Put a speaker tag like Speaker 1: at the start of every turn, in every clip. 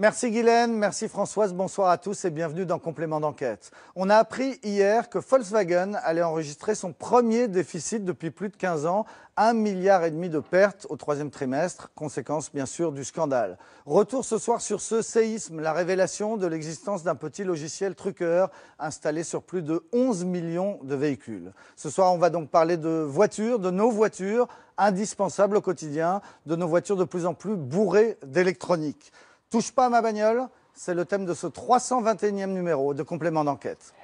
Speaker 1: Merci Guylaine, merci Françoise, bonsoir à tous et bienvenue dans Complément d'enquête. On a appris hier que Volkswagen allait enregistrer son premier déficit depuis plus de 15 ans, 1,5 milliard de pertes au troisième trimestre, conséquence bien sûr du scandale. Retour ce soir sur ce séisme, la révélation de l'existence d'un petit logiciel truqueur installé sur plus de 11 millions de véhicules. Ce soir, on va donc parler de voitures, de nos voitures, indispensables au quotidien, de nos voitures de plus en plus bourrées d'électronique. Touche pas à ma bagnole, c'est le thème de ce 321e numéro de Complément d'enquête.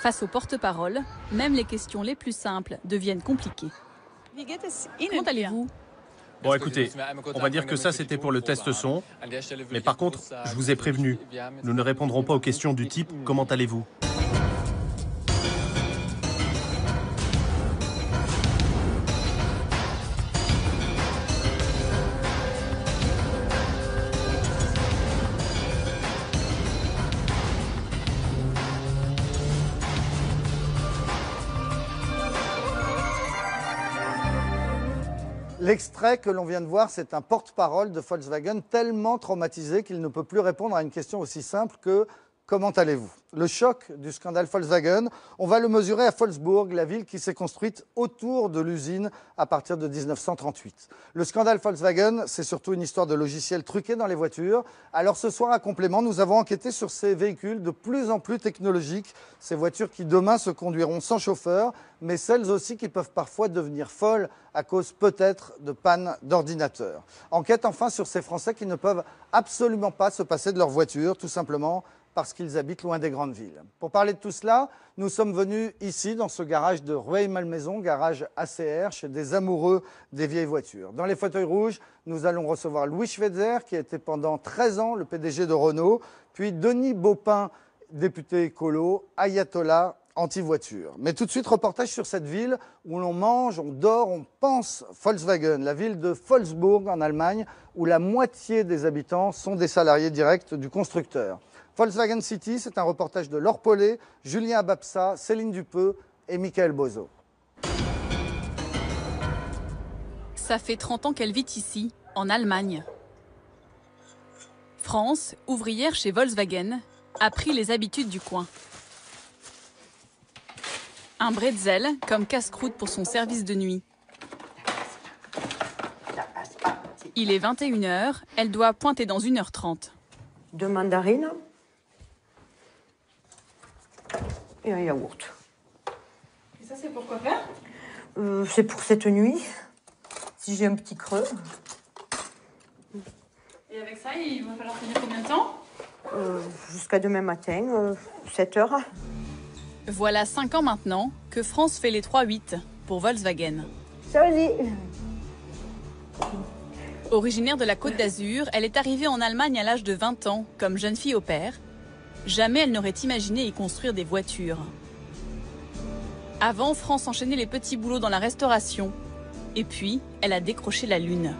Speaker 2: Face aux porte-paroles, même les questions les plus simples deviennent compliquées. Comment allez-vous ?
Speaker 3: Bon, écoutez, on va dire que ça, c'était pour le test son. Mais par contre, je vous ai prévenu, nous ne répondrons pas aux questions du type « Comment allez-vous » ?
Speaker 1: L'extrait que l'on vient de voir, c'est un porte-parole de Volkswagen tellement traumatisé qu'il ne peut plus répondre à une question aussi simple que « Comment allez-vous ?» Le choc du scandale Volkswagen, on va le mesurer à Wolfsburg, la ville qui s'est construite autour de l'usine à partir de 1938. Le scandale Volkswagen, c'est surtout une histoire de logiciels truqués dans les voitures. Alors ce soir, à Complément, nous avons enquêté sur ces véhicules de plus en plus technologiques, ces voitures qui demain se conduiront sans chauffeur, mais celles aussi qui peuvent parfois devenir folles à cause peut-être de pannes d'ordinateur. Enquête enfin sur ces Français qui ne peuvent absolument pas se passer de leur voiture, tout simplement parce qu'ils habitent loin des grandes villes. Pour parler de tout cela, nous sommes venus ici, dans ce garage de Rueil-Malmaison, garage ACR, chez des amoureux des vieilles voitures. Dans les fauteuils rouges, nous allons recevoir Louis Schweitzer, qui a été pendant 13 ans le PDG de Renault, puis Denis Baupin, député écolo, ayatollah anti-voiture. Mais tout de suite, reportage sur cette ville où l'on mange, on dort, on pense Volkswagen, la ville de Wolfsburg en Allemagne, où la moitié des habitants sont des salariés directs du constructeur. Volkswagen City, c'est un reportage de Laure Paulet, Julien Ababsa, Céline Dupeux et Michael Bozo.
Speaker 2: Ça fait 30 ans qu'elle vit ici, en Allemagne. France, ouvrière chez Volkswagen, a pris les habitudes du coin. Un bretzel comme casse-croûte pour son service de nuit. Il est 21h, elle doit pointer dans 1h30.
Speaker 4: 2 mandarines et un yaourt.
Speaker 2: Et ça, c'est pour quoi faire ?
Speaker 4: C'est pour cette nuit, si j'ai un petit creux.
Speaker 2: Et avec ça, il va falloir tenir combien de temps ?
Speaker 4: Jusqu'à demain matin, 7 heures.
Speaker 2: Voilà 5 ans maintenant que France fait les 3-8 pour Volkswagen.
Speaker 4: Salut.
Speaker 2: Originaire de la Côte d'Azur, elle est arrivée en Allemagne à l'âge de 20 ans, comme jeune fille au pair. Jamais elle n'aurait imaginé y construire des voitures. Avant, France enchaînait les petits boulots dans la restauration. Et puis, elle a décroché la lune.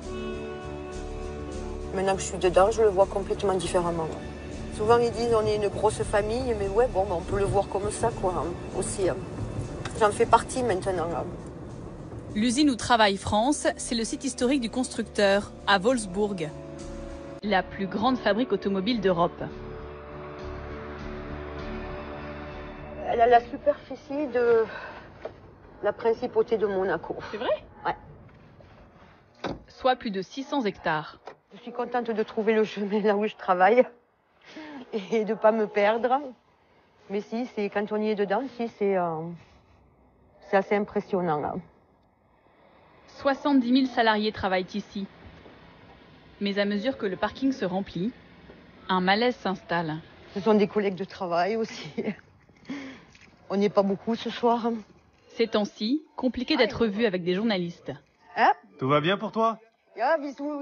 Speaker 4: Maintenant que je suis dedans, je le vois complètement différemment. Souvent, ils disent on est une grosse famille, mais ouais, bon, on peut le voir comme ça, quoi, aussi. J'en fais partie maintenant.
Speaker 2: L'usine où travaille France, c'est le site historique du constructeur, à Wolfsburg. La plus grande fabrique automobile d'Europe.
Speaker 4: Elle a la superficie de la principauté de Monaco.
Speaker 2: C'est vrai ?
Speaker 4: Ouais.
Speaker 2: Soit plus de 600 hectares.
Speaker 4: Je suis contente de trouver le chemin là où je travaille et de ne pas me perdre. Mais si, c'est quand on y est dedans, si, c'est assez impressionnant. Là.
Speaker 2: 70 000 salariés travaillent ici. Mais à mesure que le parking se remplit, un malaise s'installe.
Speaker 4: Ce sont des collègues de travail aussi. On n'est pas beaucoup ce soir.
Speaker 2: Ces temps-ci, compliqué d'être vu avec des journalistes.
Speaker 4: Hein?
Speaker 3: Tout va bien pour toi ?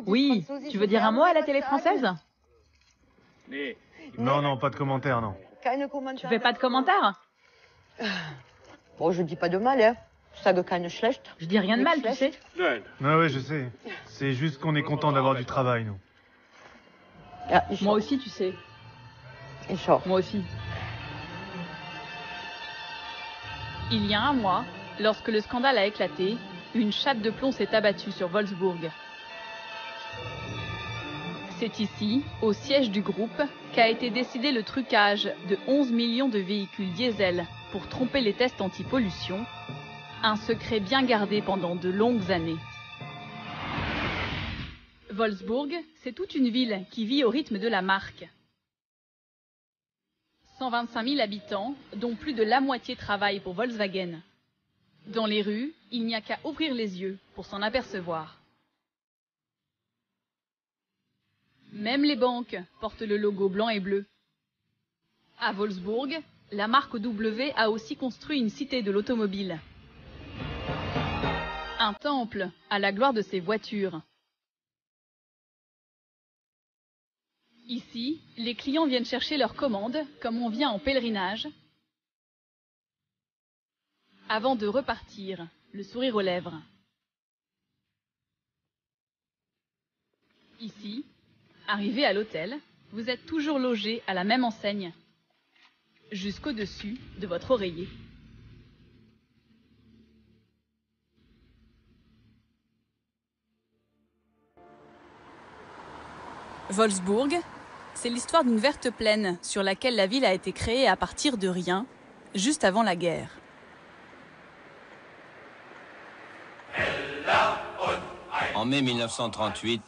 Speaker 2: Oui, tu veux dire un mot à la télé française ?
Speaker 3: Non, pas de commentaires, non.
Speaker 2: Tu fais pas de commentaires ?
Speaker 4: Bon, je dis pas de mal, hein. Ça de keine schlecht.
Speaker 2: Je dis rien de mal, tu sais.
Speaker 3: Ah ouais, je sais. C'est juste qu'on est content d'avoir du travail, nous.
Speaker 2: Moi aussi, tu sais. Moi aussi. Il y a un mois, lorsque le scandale a éclaté, une chape de plomb s'est abattue sur Wolfsburg. C'est ici, au siège du groupe, qu'a été décidé le trucage de 11 millions de véhicules diesel pour tromper les tests anti-pollution, un secret bien gardé pendant de longues années. Wolfsburg, c'est toute une ville qui vit au rythme de la marque. 125 000 habitants, dont plus de la moitié travaillent pour Volkswagen. Dans les rues, il n'y a qu'à ouvrir les yeux pour s'en apercevoir. Même les banques portent le logo blanc et bleu. À Wolfsburg, la marque W a aussi construit une cité de l'automobile. Un temple à la gloire de ses voitures. Ici, les clients viennent chercher leurs commandes, comme on vient en pèlerinage, avant de repartir, le sourire aux lèvres. Ici, arrivé à l'hôtel, vous êtes toujours logé à la même enseigne, jusqu'au-dessus de votre oreiller. Wolfsburg, c'est l'histoire d'une verte plaine sur laquelle la ville a été créée à partir de rien, juste avant la guerre.
Speaker 5: En mai 1938,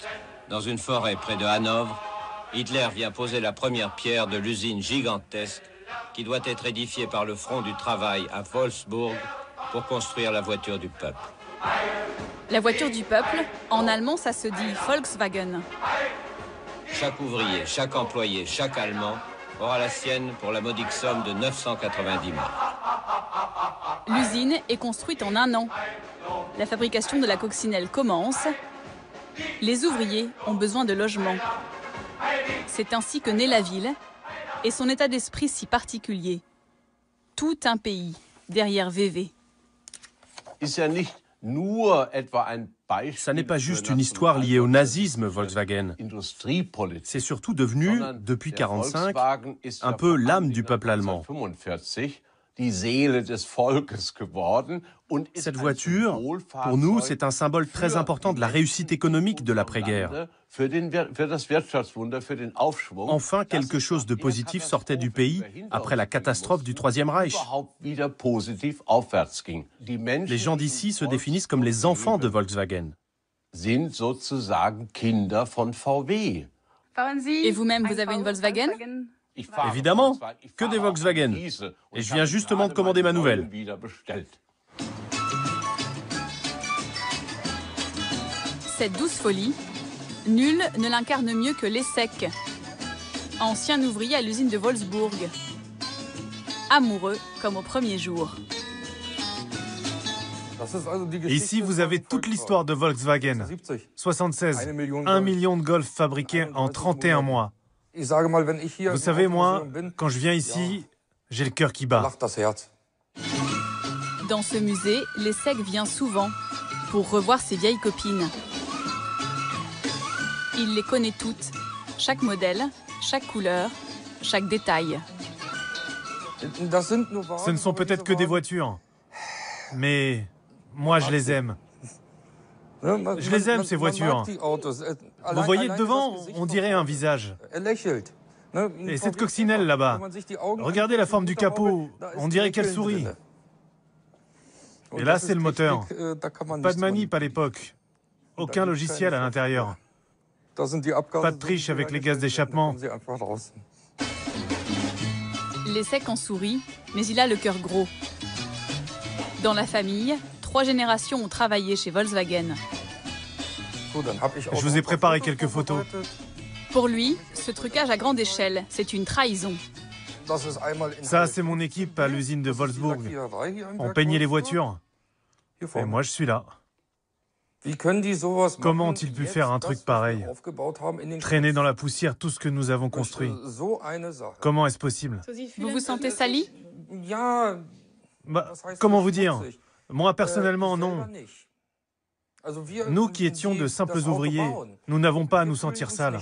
Speaker 5: dans une forêt près de Hanovre, Hitler vient poser la première pierre de l'usine gigantesque qui doit être édifiée par le Front du Travail à Wolfsburg pour construire la voiture du peuple.
Speaker 2: La voiture du peuple, en allemand ça se dit Volkswagen.
Speaker 5: Chaque ouvrier, chaque employé, chaque Allemand aura la sienne pour la modique somme de 990 marks.
Speaker 2: L'usine est construite en un an. La fabrication de la coccinelle commence. Les ouvriers ont besoin de logements. C'est ainsi que naît la ville et son état d'esprit si particulier. Tout un pays derrière VW.
Speaker 3: Ça n'est pas juste une histoire liée au nazisme, Volkswagen. C'est surtout devenu, depuis 1945, un peu l'âme du peuple allemand. Cette voiture, pour nous, c'est un symbole très important de la réussite économique de l'après-guerre. Enfin, quelque chose de positif sortait du pays après la catastrophe du Troisième Reich. Les gens d'ici se définissent comme les enfants de Volkswagen.
Speaker 2: Et vous-même, vous avez une Volkswagen ?
Speaker 3: Évidemment, que des Volkswagen. Et je viens justement de commander ma nouvelle.
Speaker 2: Cette douce folie, nul ne l'incarne mieux que Lessec, ancien ouvrier à l'usine de Wolfsburg. Amoureux comme au premier jour.
Speaker 6: Ici, vous avez toute l'histoire de Volkswagen. 76, 1 million de Golf fabriqués en 31 mois. Vous savez, moi, quand je viens ici, j'ai le cœur qui bat.
Speaker 2: Dans ce musée, Lessec vient souvent pour revoir ses vieilles copines. Il les connaît toutes, chaque modèle, chaque couleur, chaque détail.
Speaker 6: Ce ne sont peut-être que des voitures, mais moi je les aime. Je les aime, ces voitures. Vous voyez, devant, on dirait un visage. Et cette coccinelle là-bas, regardez la forme du capot, on dirait qu'elle sourit. Et là, c'est le moteur. Pas de manip à l'époque. Aucun logiciel à l'intérieur. Pas de triche avec les gaz d'échappement.
Speaker 2: Lessec en sourit, mais il a le cœur gros. Dans la famille, 3 générations ont travaillé chez Volkswagen.
Speaker 6: Je vous ai préparé quelques photos.
Speaker 2: Pour lui, ce trucage à grande échelle, c'est une trahison.
Speaker 6: Ça, c'est mon équipe à l'usine de Wolfsburg. On peignait les voitures. Et moi, je suis là. Comment ont-ils pu faire un truc pareil? Traîner dans la poussière tout ce que nous avons construit. Comment est-ce possible?
Speaker 2: Vous vous sentez sali?
Speaker 6: Bah, comment vous dire? Moi, personnellement, non. Nous qui étions de simples ouvriers, nous n'avons pas à nous sentir sales.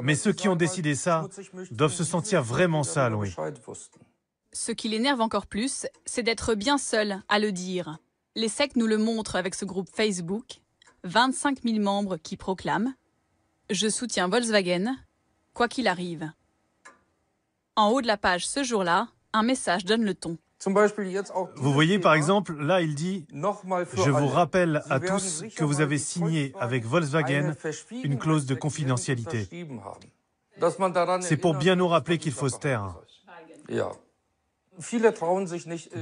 Speaker 6: Mais ceux qui ont décidé ça doivent se sentir vraiment sales, oui.
Speaker 2: Ce qui l'énerve encore plus, c'est d'être bien seul à le dire. Lessec nous le montre avec ce groupe Facebook, 25 000 membres qui proclament « Je soutiens Volkswagen, quoi qu'il arrive. En haut de la page ce jour-là, un message donne le ton.
Speaker 6: Vous voyez par exemple, là il dit « Je vous rappelle à tous que vous avez signé avec Volkswagen une clause de confidentialité. » C'est pour bien nous rappeler qu'il faut se taire.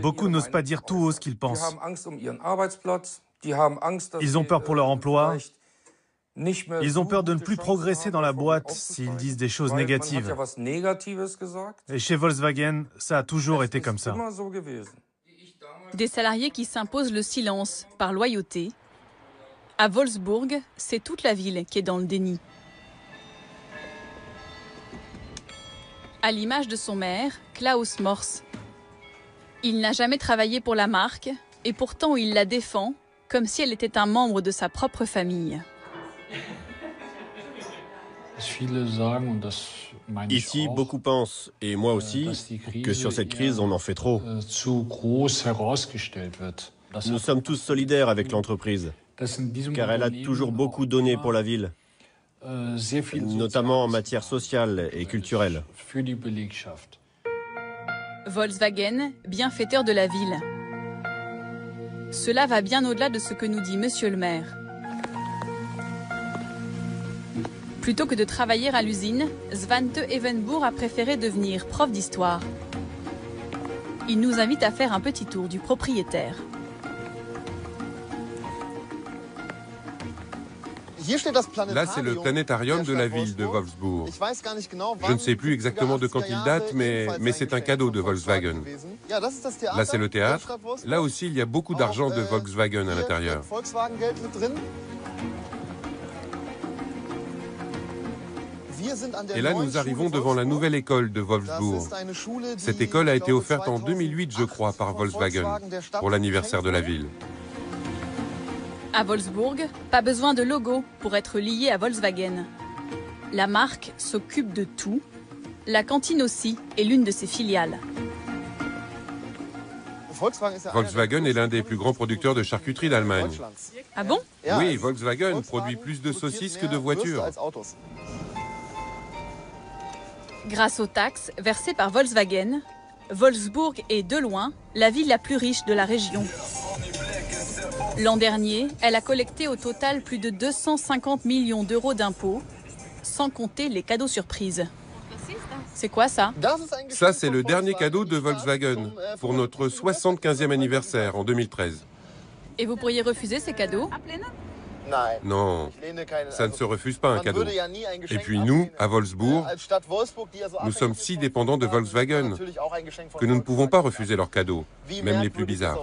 Speaker 6: Beaucoup n'osent pas dire tout haut ce qu'ils pensent. Ils ont peur pour leur emploi. Ils ont peur de ne plus progresser dans la boîte s'ils disent des choses négatives. Et chez Volkswagen, ça a toujours été comme ça.
Speaker 2: Des salariés qui s'imposent le silence par loyauté. À Wolfsburg, c'est toute la ville qui est dans le déni. À l'image de son maire, Klaus Morse. Il n'a jamais travaillé pour la marque et pourtant il la défend comme si elle était un membre de sa propre famille.
Speaker 7: Ici, beaucoup pensent, et moi aussi, que sur cette crise, on en fait trop. Nous sommes tous solidaires avec l'entreprise, car elle a toujours beaucoup donné pour la ville, notamment en matière sociale et culturelle.
Speaker 2: Volkswagen, bienfaiteur de la ville. Cela va bien au-delà de ce que nous dit Monsieur le maire. Plutôt que de travailler à l'usine, Svante Evenbourg a préféré devenir prof d'histoire. Il nous invite à faire un petit tour du propriétaire.
Speaker 8: Là, c'est le planétarium de la ville de Wolfsburg. Je ne sais plus exactement de quand il date, mais c'est un cadeau de Volkswagen. Là, c'est le théâtre. Là aussi, il y a beaucoup d'argent de Volkswagen à l'intérieur. Et là, nous arrivons devant la nouvelle école de Wolfsburg. Cette école a été offerte en 2008, je crois, par Volkswagen, pour l'anniversaire de la ville.
Speaker 2: À Wolfsburg, pas besoin de logo pour être lié à Volkswagen. La marque s'occupe de tout. La cantine aussi est l'une de ses filiales.
Speaker 8: Volkswagen est l'un des plus grands producteurs de charcuterie d'Allemagne.
Speaker 2: Ah bon?
Speaker 8: Oui, Volkswagen produit plus de saucisses que de voitures.
Speaker 2: Grâce aux taxes versées par Volkswagen, Wolfsburg est de loin la ville la plus riche de la région. L'an dernier, elle a collecté au total plus de 250 millions d'euros d'impôts, sans compter les cadeaux surprises. C'est quoi ça?
Speaker 8: Ça, c'est le dernier cadeau de Volkswagen pour notre 75e anniversaire en 2013.
Speaker 2: Et vous pourriez refuser ces cadeaux?
Speaker 8: Non, ça ne se refuse pas un cadeau. Et puis nous, à Wolfsburg, nous sommes si dépendants de Volkswagen que nous ne pouvons pas refuser leurs cadeaux, même les plus bizarres.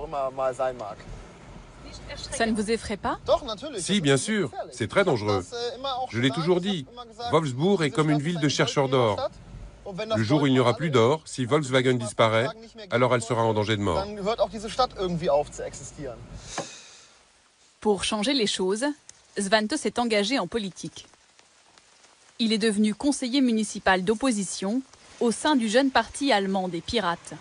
Speaker 2: Ça ne vous effraie pas?
Speaker 8: Si, bien sûr, c'est très dangereux. Je l'ai toujours dit, Wolfsburg est comme une ville de chercheurs d'or. Le jour où il n'y aura plus d'or, si Volkswagen disparaît, alors elle sera en danger de mort.
Speaker 2: Pour changer les choses, Svante s'est engagé en politique. Il est devenu conseiller municipal d'opposition au sein du jeune parti allemand des Pirates.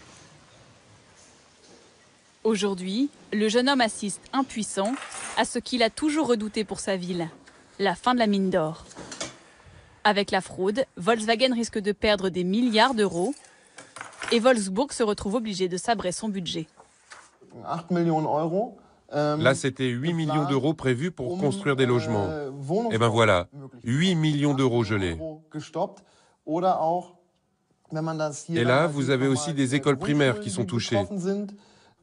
Speaker 2: Aujourd'hui, le jeune homme assiste impuissant à ce qu'il a toujours redouté pour sa ville, la fin de la mine d'or. Avec la fraude, Volkswagen risque de perdre des milliards d'euros et Wolfsburg se retrouve obligé de sabrer son budget.
Speaker 8: 8 millions d'euros. Là, c'était 8 millions d'euros prévus pour construire des logements. Et ben voilà, 8 millions d'euros gelés. Et là, vous avez aussi des écoles primaires qui sont touchées.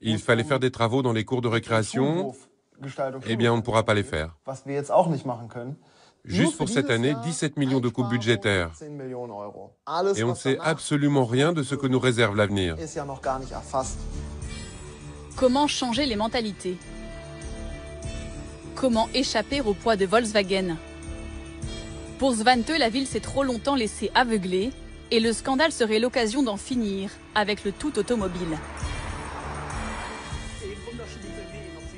Speaker 8: Il fallait faire des travaux dans les cours de récréation. Eh bien, on ne pourra pas les faire. Juste pour cette année, 17 millions de coupes budgétaires. Et on ne sait absolument rien de ce que nous réserve l'avenir.
Speaker 2: Comment changer les mentalités? Comment échapper au poids de Volkswagen? Pour Svante, la ville s'est trop longtemps laissée aveugler et le scandale serait l'occasion d'en finir avec le tout automobile.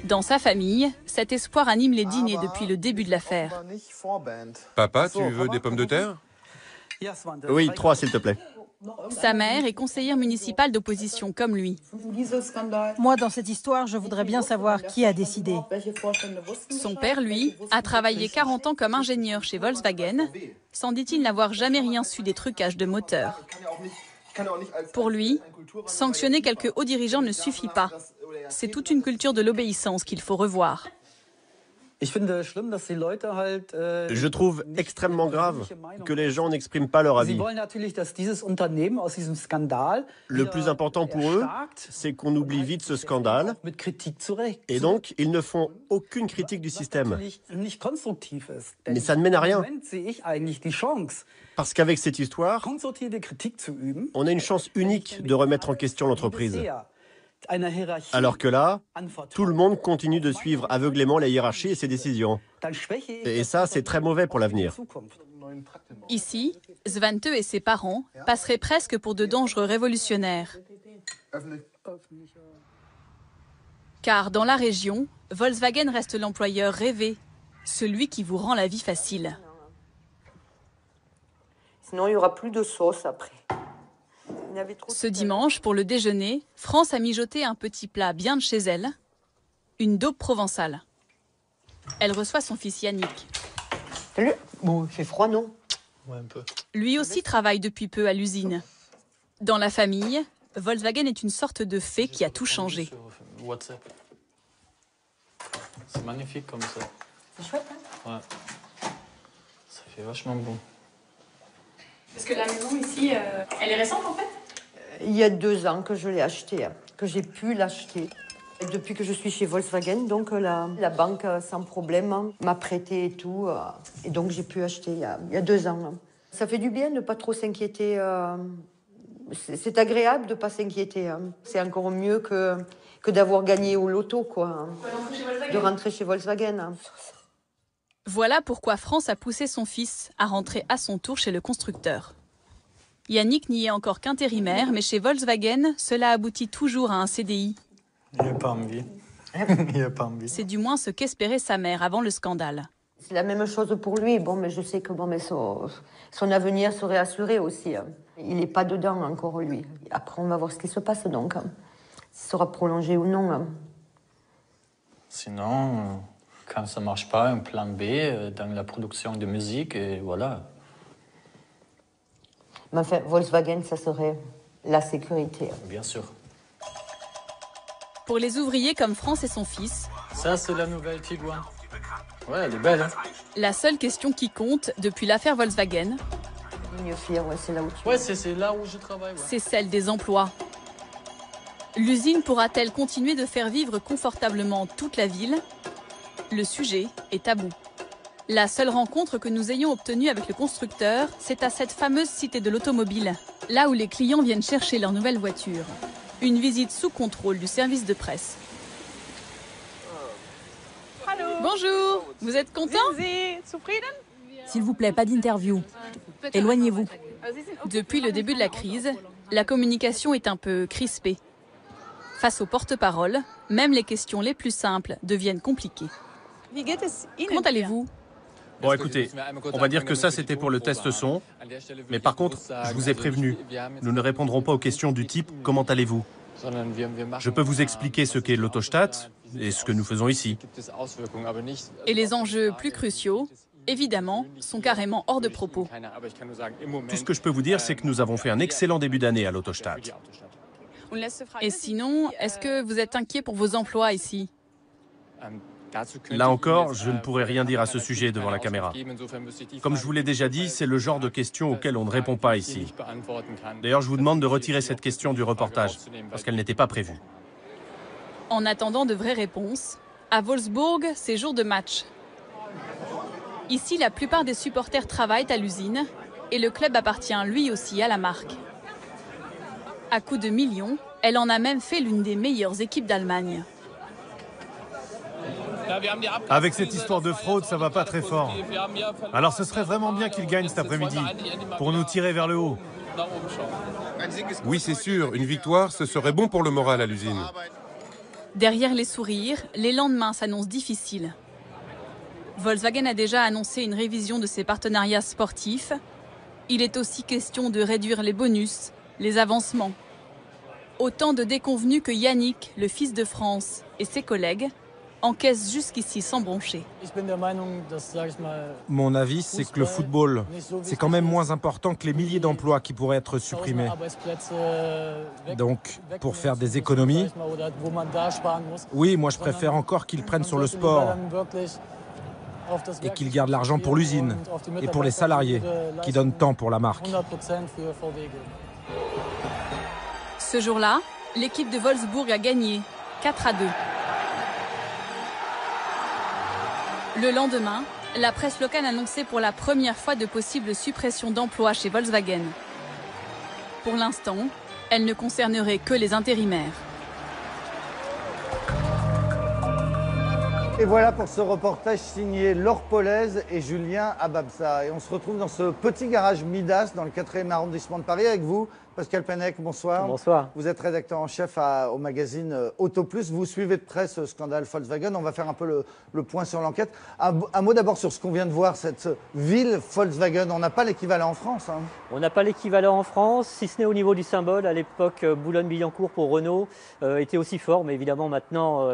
Speaker 2: Dans sa famille, cet espoir anime les dîners depuis le début de l'affaire.
Speaker 8: Papa, tu veux des pommes de terre?
Speaker 7: Oui, 3 s'il te plaît.
Speaker 2: Sa mère est conseillère municipale d'opposition comme lui.
Speaker 9: Moi, dans cette histoire, je voudrais bien savoir qui a décidé.
Speaker 2: Son père, lui, a travaillé 40 ans comme ingénieur chez Volkswagen, sans, dit-il, n'avoir jamais rien su des trucages de moteurs. Pour lui, sanctionner quelques hauts dirigeants ne suffit pas. C'est toute une culture de l'obéissance qu'il faut revoir.
Speaker 7: Je trouve extrêmement grave que les gens n'expriment pas leur avis. Le plus important pour eux, c'est qu'on oublie vite ce scandale. Et donc, ils ne font aucune critique du système. Mais ça ne mène à rien. Parce qu'avec cette histoire, on a une chance unique de remettre en question l'entreprise. Alors que là, tout le monde continue de suivre aveuglément la hiérarchie et ses décisions. Et ça, c'est très mauvais pour l'avenir.
Speaker 2: Ici, Svante et ses parents passeraient presque pour de dangereux révolutionnaires. Car dans la région, Volkswagen reste l'employeur rêvé, celui qui vous rend la vie facile.
Speaker 4: Sinon, il n'y aura plus de sauce après.
Speaker 2: Ce dimanche, pour le déjeuner, France a mijoté un petit plat bien de chez elle, une daube provençale. Elle reçoit son fils Yannick.
Speaker 4: Salut. Bon, il fait froid, non?
Speaker 10: Ouais, un peu.
Speaker 2: Lui aussi travaille depuis peu à l'usine. Dans la famille, Volkswagen est une sorte de fée qui a tout changé.
Speaker 10: WhatsApp. C'est magnifique comme ça.
Speaker 4: C'est chouette, hein?
Speaker 10: Ouais. Ça fait vachement bon.
Speaker 2: Parce que la maison ici, elle est récente en fait?
Speaker 4: Il y a 2 ans que je l'ai acheté, que j'ai pu l'acheter. Depuis que je suis chez Volkswagen, donc la banque sans problème m'a prêté et tout. Et donc j'ai pu acheter il y a 2 ans. Ça fait du bien de ne pas trop s'inquiéter. C'est agréable de ne pas s'inquiéter. C'est encore mieux que d'avoir gagné au loto, quoi. De rentrer chez Volkswagen.
Speaker 2: Voilà pourquoi France a poussé son fils à rentrer à son tour chez le constructeur. Yannick n'y est encore qu'intérimaire, mais chez Volkswagen, cela aboutit toujours à un CDI.
Speaker 10: Il n'a pas envie.
Speaker 2: C'est du moins ce qu'espérait sa mère avant le scandale.
Speaker 4: C'est la même chose pour lui. Bon, mais je sais que bon, mais son avenir serait assuré aussi. Il n'est pas dedans encore, lui. Après, on va voir ce qui se passe, donc. S'il sera prolongé ou non.
Speaker 10: Sinon, quand ça ne marche pas, un plan B dans la production de musique, et voilà.
Speaker 4: Mais enfin, Volkswagen, ça serait la sécurité.
Speaker 10: Bien sûr.
Speaker 2: Pour les ouvriers comme France et son fils,
Speaker 10: ça, c'est la nouvelle Tiguan. Ouais, elle est belle, hein?
Speaker 2: La seule question qui compte depuis l'affaire Volkswagen,
Speaker 4: c'est là où
Speaker 10: c'est là où je travaille. Ouais.
Speaker 2: C'est celle des emplois. L'usine pourra-t-elle continuer de faire vivre confortablement toute la ville? Le sujet est tabou. La seule rencontre que nous ayons obtenue avec le constructeur, c'est à cette fameuse cité de l'automobile, là où les clients viennent chercher leur nouvelle voiture. Une visite sous contrôle du service de presse. Bonjour, vous êtes content?
Speaker 9: S'il vous plaît, pas d'interview. Éloignez-vous.
Speaker 2: Depuis le début de la crise, la communication est un peu crispée. Face aux porte-paroles, même les questions les plus simples deviennent compliquées. Comment allez-vous?
Speaker 3: Bon, écoutez, on va dire que ça, c'était pour le test son. Mais par contre, je vous ai prévenu, nous ne répondrons pas aux questions du type « Comment allez-vous ?» Je peux vous expliquer ce qu'est l'Autostadt et ce que nous faisons ici.
Speaker 2: Et les enjeux plus cruciaux, évidemment, sont carrément hors de propos.
Speaker 3: Tout ce que je peux vous dire, c'est que nous avons fait un excellent début d'année à l'Autostadt.
Speaker 2: Et sinon, est-ce que vous êtes inquiet pour vos emplois ici?
Speaker 3: Là encore, je ne pourrais rien dire à ce sujet devant la caméra. Comme je vous l'ai déjà dit, c'est le genre de questions auxquelles on ne répond pas ici. D'ailleurs, je vous demande de retirer cette question du reportage, parce qu'elle n'était pas prévue.
Speaker 2: En attendant de vraies réponses, à Wolfsburg, c'est jour de match. Ici, la plupart des supporters travaillent à l'usine, et le club appartient lui aussi à la marque. À coups de millions, elle en a même fait l'une des meilleures équipes d'Allemagne.
Speaker 6: Avec cette histoire de fraude, ça va pas très fort. Alors ce serait vraiment bien qu'ils gagnent cet après-midi, pour nous tirer vers le haut.
Speaker 8: Oui, c'est sûr, une victoire, ce serait bon pour le moral à l'usine.
Speaker 2: Derrière les sourires, les lendemains s'annoncent difficiles. Volkswagen a déjà annoncé une révision de ses partenariats sportifs. Il est aussi question de réduire les bonus, les avancements. Autant de déconvenus que Yannick, le fils de France, et ses collègues encaissent jusqu'ici sans broncher.
Speaker 11: Mon avis, c'est que le football, c'est quand même moins important que les milliers d'emplois qui pourraient être supprimés. Donc, pour faire des économies, oui, moi je préfère encore qu'ils prennent sur le sport et qu'ils gardent l'argent pour l'usine et pour les salariés qui donnent tant pour la marque.
Speaker 2: Ce jour-là, l'équipe de Wolfsburg a gagné 4-2. Le lendemain, la presse locale annonçait pour la première fois de possibles suppressions d'emplois chez Volkswagen. Pour l'instant, elle ne concernerait que les intérimaires.
Speaker 1: Et voilà pour ce reportage signé Laure Polaise et Julien Ababsa. Et on se retrouve dans ce petit garage Midas dans le 4e arrondissement de Paris avec vous, Pascal Pennec, bonsoir.
Speaker 12: Bonsoir.
Speaker 1: Vous êtes rédacteur en chef au magazine Auto Plus. Vous suivez de près ce scandale Volkswagen. On va faire un peu le point sur l'enquête. Un mot d'abord sur ce qu'on vient de voir, cette ville Volkswagen. On n'a pas l'équivalent en France. Hein.
Speaker 12: On n'a pas l'équivalent en France, si ce n'est au niveau du symbole. À l'époque, Boulogne-Billancourt pour Renault était aussi fort. Mais évidemment, maintenant,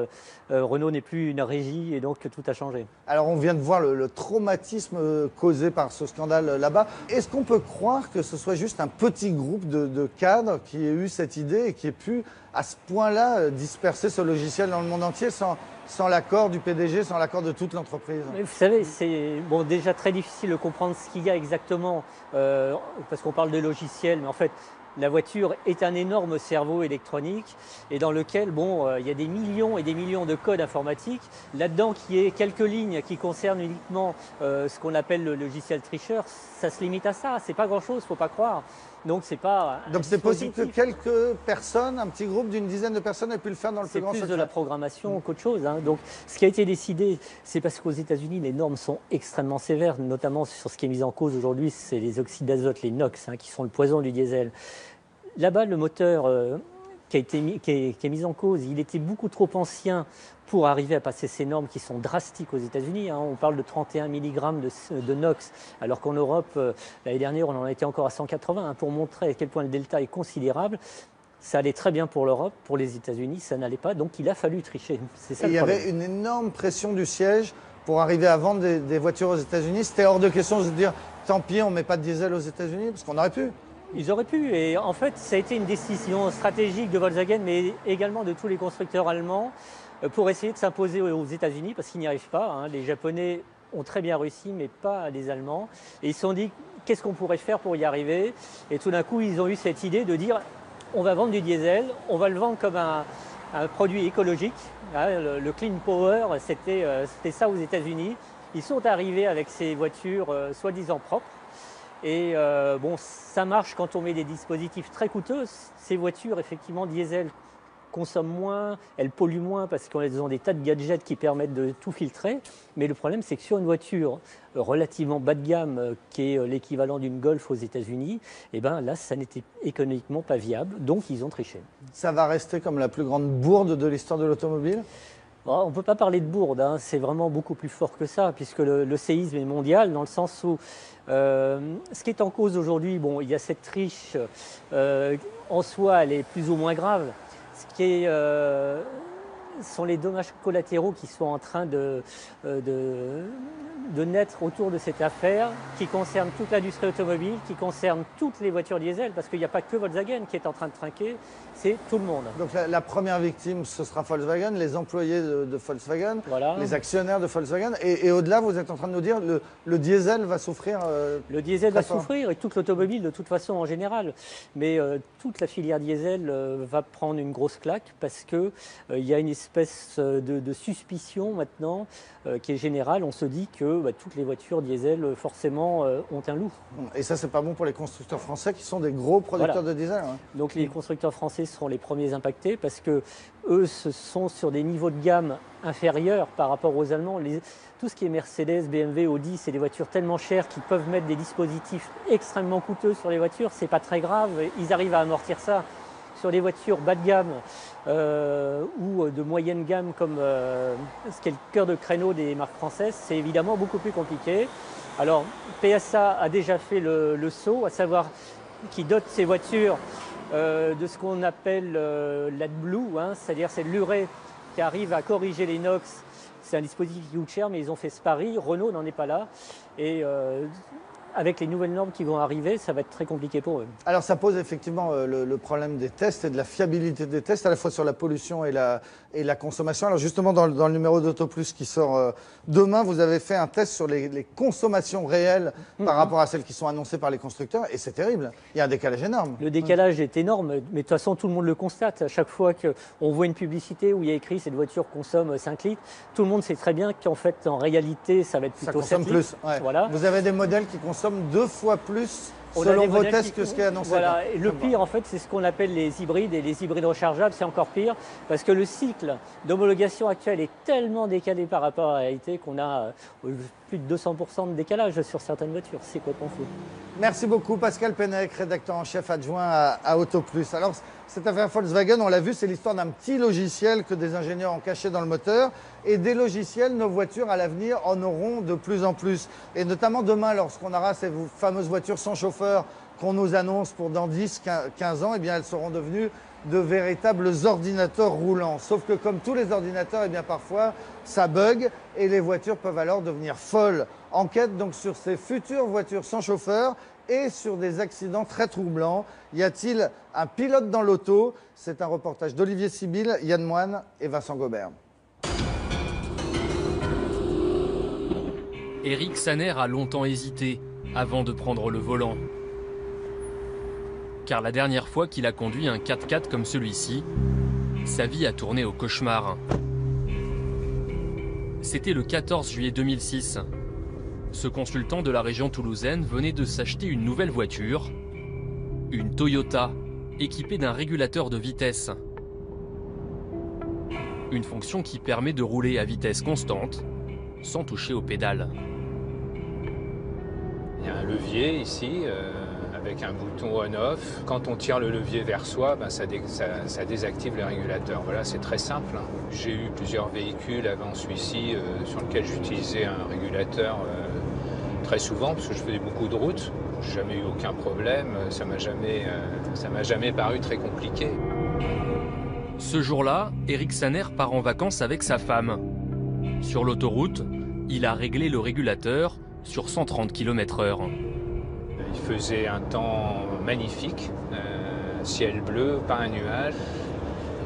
Speaker 12: Renault n'est plus une régie et donc tout a changé.
Speaker 1: Alors, on vient de voir le traumatisme causé par ce scandale là-bas. Est-ce qu'on peut croire que ce soit juste un petit groupe de cadres qui ait eu cette idée et qui ait pu, à ce point-là, disperser ce logiciel dans le monde entier sans l'accord du PDG, sans l'accord de toute l'entreprise?
Speaker 12: Vous savez, c'est déjà très difficile de comprendre ce qu'il y a exactement, parce qu'on parle de logiciel, mais en fait, la voiture est un énorme cerveau électronique et dans lequel, il y a des millions et des millions de codes informatiques. Là-dedans, qu'il y ait quelques lignes qui concernent uniquement ce qu'on appelle le logiciel tricheur, ça se limite à ça. C'est pas grand-chose, il ne faut pas croire. Donc c'est pas.
Speaker 1: Donc c'est possible que quelques personnes, un petit groupe d'une dizaine de personnes, aient pu le faire dans le plus grand secret.
Speaker 12: C'est plus de la programmation qu'autre chose. Hein. Donc ce qui a été décidé, c'est parce qu'aux États-Unis, les normes sont extrêmement sévères, notamment sur ce qui est mis en cause aujourd'hui, c'est les oxydes d'azote, les NOx, qui sont le poison du diesel. Là-bas, le moteur qui est mis en cause, il était beaucoup trop ancien pour arriver à passer ces normes qui sont drastiques aux États-Unis. Hein. On parle de 31 mg de NOx, alors qu'en Europe, l'année dernière, on en était encore à 180. Hein, pour montrer à quel point le delta est considérable. Ça allait très bien pour l'Europe, pour les États-Unis, ça n'allait pas. Donc il a fallu tricher. C'est ça.
Speaker 1: Il y avait une énorme pression du siège pour arriver à vendre des voitures aux États-Unis. C'était hors de question de se dire, tant pis, on ne met pas de diesel aux États-Unis, parce qu'on aurait pu.
Speaker 12: Ils auraient pu, et en fait, ça a été une décision stratégique de Volkswagen, mais également de tous les constructeurs allemands, pour essayer de s'imposer aux États-Unis, parce qu'ils n'y arrivent pas. Hein. Les Japonais ont très bien réussi, mais pas les Allemands. Et ils se sont dit, qu'est-ce qu'on pourrait faire pour y arriver? Et tout d'un coup, ils ont eu cette idée de dire, on va vendre du diesel, on va le vendre comme un produit écologique. Hein, le Clean Power, c'était ça aux États-Unis. Ils sont arrivés avec ces voitures soi-disant propres. Et ça marche quand on met des dispositifs très coûteux. Ces voitures, effectivement, diesel, consomment moins, elles polluent moins parce qu'elles ont des tas de gadgets qui permettent de tout filtrer. Mais le problème, c'est que sur une voiture relativement bas de gamme, qui est l'équivalent d'une Golf aux États-Unis, là, ça n'était économiquement pas viable. Donc, ils ont triché.
Speaker 1: Ça va rester comme la plus grande bourde de l'histoire de l'automobile?
Speaker 12: On ne peut pas parler de bourde, hein. C'est vraiment beaucoup plus fort que ça, puisque le séisme est mondial, dans le sens où ce qui est en cause aujourd'hui, il y a cette triche, en soi, elle est plus ou moins grave. Ce qui sont les dommages collatéraux qui sont en train de naître autour de cette affaire, qui concerne toute l'industrie automobile, qui concerne toutes les voitures diesel, parce qu'il n'y a pas que Volkswagen qui est en train de trinquer, c'est tout le monde.
Speaker 1: Donc la première victime, ce sera Volkswagen, les employés de Volkswagen,
Speaker 12: voilà.
Speaker 1: Les actionnaires de Volkswagen. Et au-delà, vous êtes en train de nous dire le diesel va souffrir.
Speaker 12: Le diesel va souffrir, et toute l'automobile de toute façon en général. Mais toute la filière diesel va prendre une grosse claque, parce qu'il y a une espèce de suspicion maintenant qui est générale. On se dit que toutes les voitures diesel forcément ont un loup.
Speaker 1: Et ça, c'est pas bon pour les constructeurs français qui sont des gros producteurs de diesel. Hein.
Speaker 12: Donc les constructeurs français seront les premiers impactés parce que eux, ce sont sur des niveaux de gamme inférieurs par rapport aux Allemands. Tout ce qui est Mercedes, BMW, Audi, c'est des voitures tellement chères qu'ils peuvent mettre des dispositifs extrêmement coûteux sur les voitures. C'est pas très grave, ils arrivent à amortir ça. Sur des voitures bas de gamme ou de moyenne gamme comme ce qui est le cœur de créneau des marques françaises, c'est évidemment beaucoup plus compliqué. Alors, PSA a déjà fait le saut, à savoir qu'il dote ses voitures de ce qu'on appelle l'AdBlue, hein, c'est-à-dire c'est l'urée qui arrive à corriger les NOx. C'est un dispositif qui coûte cher, mais ils ont fait ce pari. Renault n'en est pas là. Et avec les nouvelles normes qui vont arriver, ça va être très compliqué pour eux.
Speaker 1: Alors ça pose effectivement le problème des tests et de la fiabilité des tests, à la fois sur la pollution et la consommation. Alors justement, dans le numéro d'AutoPlus qui sort demain, vous avez fait un test sur les consommations réelles par rapport à celles qui sont annoncées par les constructeurs, et c'est terrible. Il y a un décalage énorme.
Speaker 12: Le décalage est énorme, mais de toute façon, tout le monde le constate. À chaque fois qu'on voit une publicité où il y a écrit « cette voiture consomme 5 litres », tout le monde sait très bien qu'en fait, en réalité, ça va être plutôt 7 litres. Ça consomme
Speaker 1: plus, ouais.
Speaker 12: Voilà.
Speaker 1: Vous avez des modèles qui consomment 2 fois plus selon vos tests que ce qui est annoncé.
Speaker 12: Voilà. Et le pire, en fait, c'est ce qu'on appelle les hybrides, et les hybrides rechargeables, c'est encore pire, parce que le cycle d'homologation actuel est tellement décalé par rapport à la réalité qu'on a plus de 200% de décalage sur certaines voitures. C'est complètement fou.
Speaker 1: Merci beaucoup Pascal Pennec, rédacteur en chef adjoint à AutoPlus. Alors, cette affaire Volkswagen, on l'a vu, c'est l'histoire d'un petit logiciel que des ingénieurs ont caché dans le moteur. Et des logiciels, nos voitures à l'avenir en auront de plus en plus. Et notamment demain, lorsqu'on aura ces fameuses voitures sans chauffeur qu'on nous annonce pour dans 10, 15 ans, eh bien, elles seront devenues de véritables ordinateurs roulants. Sauf que comme tous les ordinateurs, eh bien, parfois, ça bug et les voitures peuvent alors devenir folles. Enquête donc sur ces futures voitures sans chauffeur et sur des accidents très troublants. Y a-t-il un pilote dans l'auto? C'est un reportage d'Olivier Sibyl, Yann Moine et Vincent Gobert.
Speaker 13: Eric Saner a longtemps hésité avant de prendre le volant. Car la dernière fois qu'il a conduit un 4x4 comme celui-ci, sa vie a tourné au cauchemar. C'était le 14 juillet 2006. Ce consultant de la région toulousaine venait de s'acheter une nouvelle voiture, une Toyota, équipée d'un régulateur de vitesse. Une fonction qui permet de rouler à vitesse constante, sans toucher aux pédales.
Speaker 14: Il y a un levier ici, avec un bouton on-off. Quand on tire le levier vers soi, ben ça désactive le régulateur. Voilà, c'est très simple. J'ai eu plusieurs véhicules avant celui-ci sur lequel j'utilisais un régulateur très souvent, parce que je faisais beaucoup de routes. J'ai jamais eu aucun problème, ça m'a jamais paru très compliqué.
Speaker 13: Ce jour-là, Eric Saner part en vacances avec sa femme. Sur l'autoroute, il a réglé le régulateur sur 130 km/h.
Speaker 14: Il faisait un temps magnifique, ciel bleu, pas un nuage,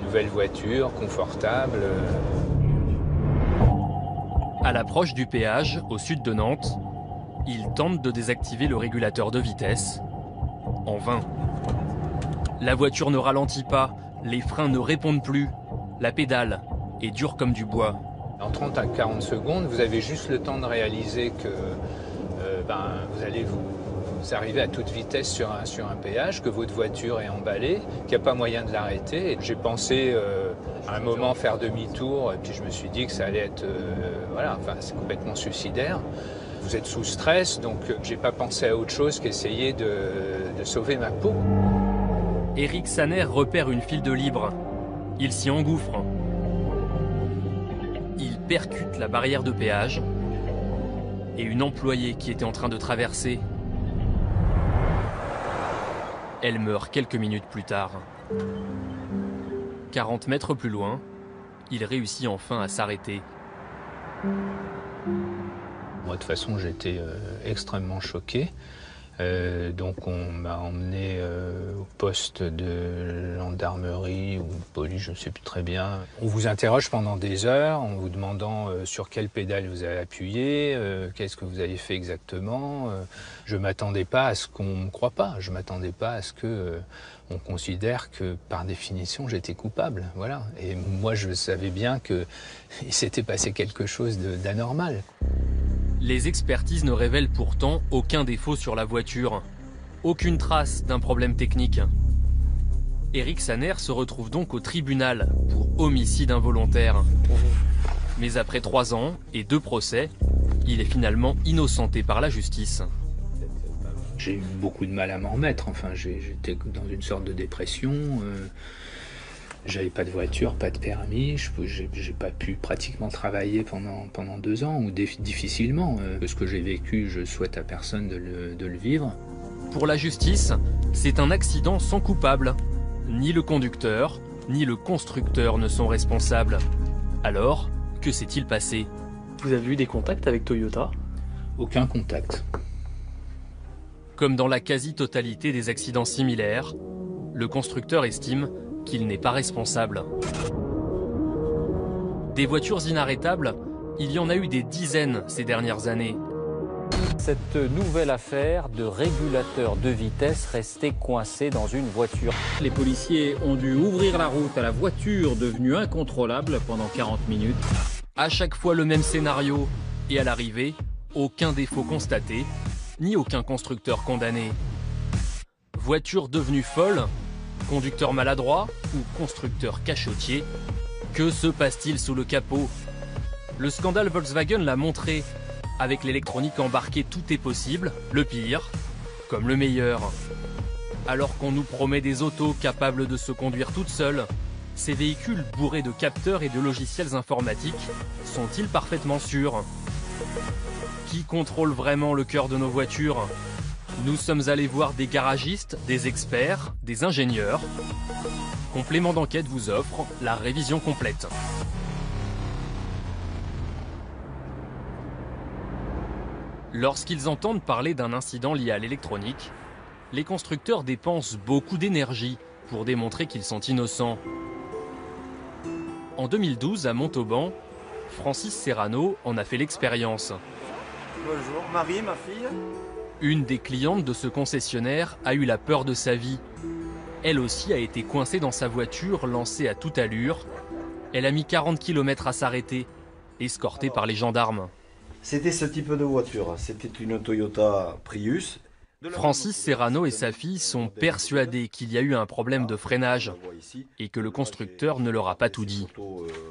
Speaker 14: nouvelle voiture, confortable.
Speaker 13: À l'approche du péage, au sud de Nantes, il tente de désactiver le régulateur de vitesse. En vain. La voiture ne ralentit pas, les freins ne répondent plus, la pédale est dure comme du bois.
Speaker 14: En 30 à 40 secondes, vous avez juste le temps de réaliser que vous allez vous arriver à toute vitesse sur un péage, que votre voiture est emballée, qu'il n'y a pas moyen de l'arrêter. J'ai pensé à un moment faire demi-tour, et puis je me suis dit que ça allait être... c'est complètement suicidaire. Vous êtes sous stress, donc j'ai pas pensé à autre chose qu'essayer de sauver ma peau.
Speaker 13: Eric Saner repère une file de libre. Il s'y engouffre. Il percute la barrière de péage et une employée qui était en train de traverser. Elle meurt quelques minutes plus tard. 40 mètres plus loin, il réussit enfin à s'arrêter.
Speaker 14: Moi, de toute façon, j'étais extrêmement choqué. Donc on m'a emmené au poste de gendarmerie ou de police, je ne sais plus très bien. On vous interroge pendant des heures en vous demandant sur quelle pédale vous avez appuyé, qu'est-ce que vous avez fait exactement. Je ne m'attendais pas à ce qu'on ne me croie pas, je ne m'attendais pas à ce qu'on considère que par définition j'étais coupable. Voilà. Et moi je savais bien qu'il s'était passé quelque chose d'anormal.
Speaker 13: Les expertises ne révèlent pourtant aucun défaut sur la voiture, aucune trace d'un problème technique. Eric Saner se retrouve donc au tribunal pour homicide involontaire. Mais après 3 ans et 2 procès, il est finalement innocenté par la justice.
Speaker 14: J'ai eu beaucoup de mal à m'en remettre, j'étais dans une sorte de dépression. J'avais pas de voiture, pas de permis, j'ai pas pu pratiquement travailler pendant 2 ans, ou difficilement. Ce que j'ai vécu, je souhaite à personne de le vivre.
Speaker 13: Pour la justice, c'est un accident sans coupable. Ni le conducteur, ni le constructeur ne sont responsables. Alors, que s'est-il passé?
Speaker 15: Vous avez eu des contacts avec Toyota?
Speaker 14: Aucun contact.
Speaker 13: Comme dans la quasi-totalité des accidents similaires, le constructeur estime qu'il n'est pas responsable. Des voitures inarrêtables, il y en a eu des dizaines ces dernières années.
Speaker 16: Cette nouvelle affaire de régulateur de vitesse resté coincé dans une voiture.
Speaker 17: Les policiers ont dû ouvrir la route à la voiture devenue incontrôlable pendant 40 minutes.
Speaker 13: À chaque fois le même scénario, et à l'arrivée, aucun défaut constaté, ni aucun constructeur condamné. Voiture devenue folle, conducteur maladroit ou constructeur cachotier, que se passe-t-il sous le capot? Le scandale Volkswagen l'a montré. Avec l'électronique embarquée, tout est possible, le pire comme le meilleur. Alors qu'on nous promet des autos capables de se conduire toutes seules, ces véhicules bourrés de capteurs et de logiciels informatiques sont-ils parfaitement sûrs? Qui contrôle vraiment le cœur de nos voitures? Nous sommes allés voir des garagistes, des experts, des ingénieurs. Complément d'enquête vous offre la révision complète. Lorsqu'ils entendent parler d'un incident lié à l'électronique, les constructeurs dépensent beaucoup d'énergie pour démontrer qu'ils sont innocents. En 2012, à Montauban, Francis Serrano en a fait l'expérience.
Speaker 18: Bonjour, Marie, ma fille.
Speaker 13: Une des clientes de ce concessionnaire a eu la peur de sa vie. Elle aussi a été coincée dans sa voiture lancée à toute allure. Elle a mis 40 km à s'arrêter, escortée par les gendarmes.
Speaker 19: C'était ce type de voiture, c'était une Toyota Prius.
Speaker 13: Francis Serrano et sa fille sont persuadés qu'il y a eu un problème de freinage et que le constructeur ne leur a pas tout dit.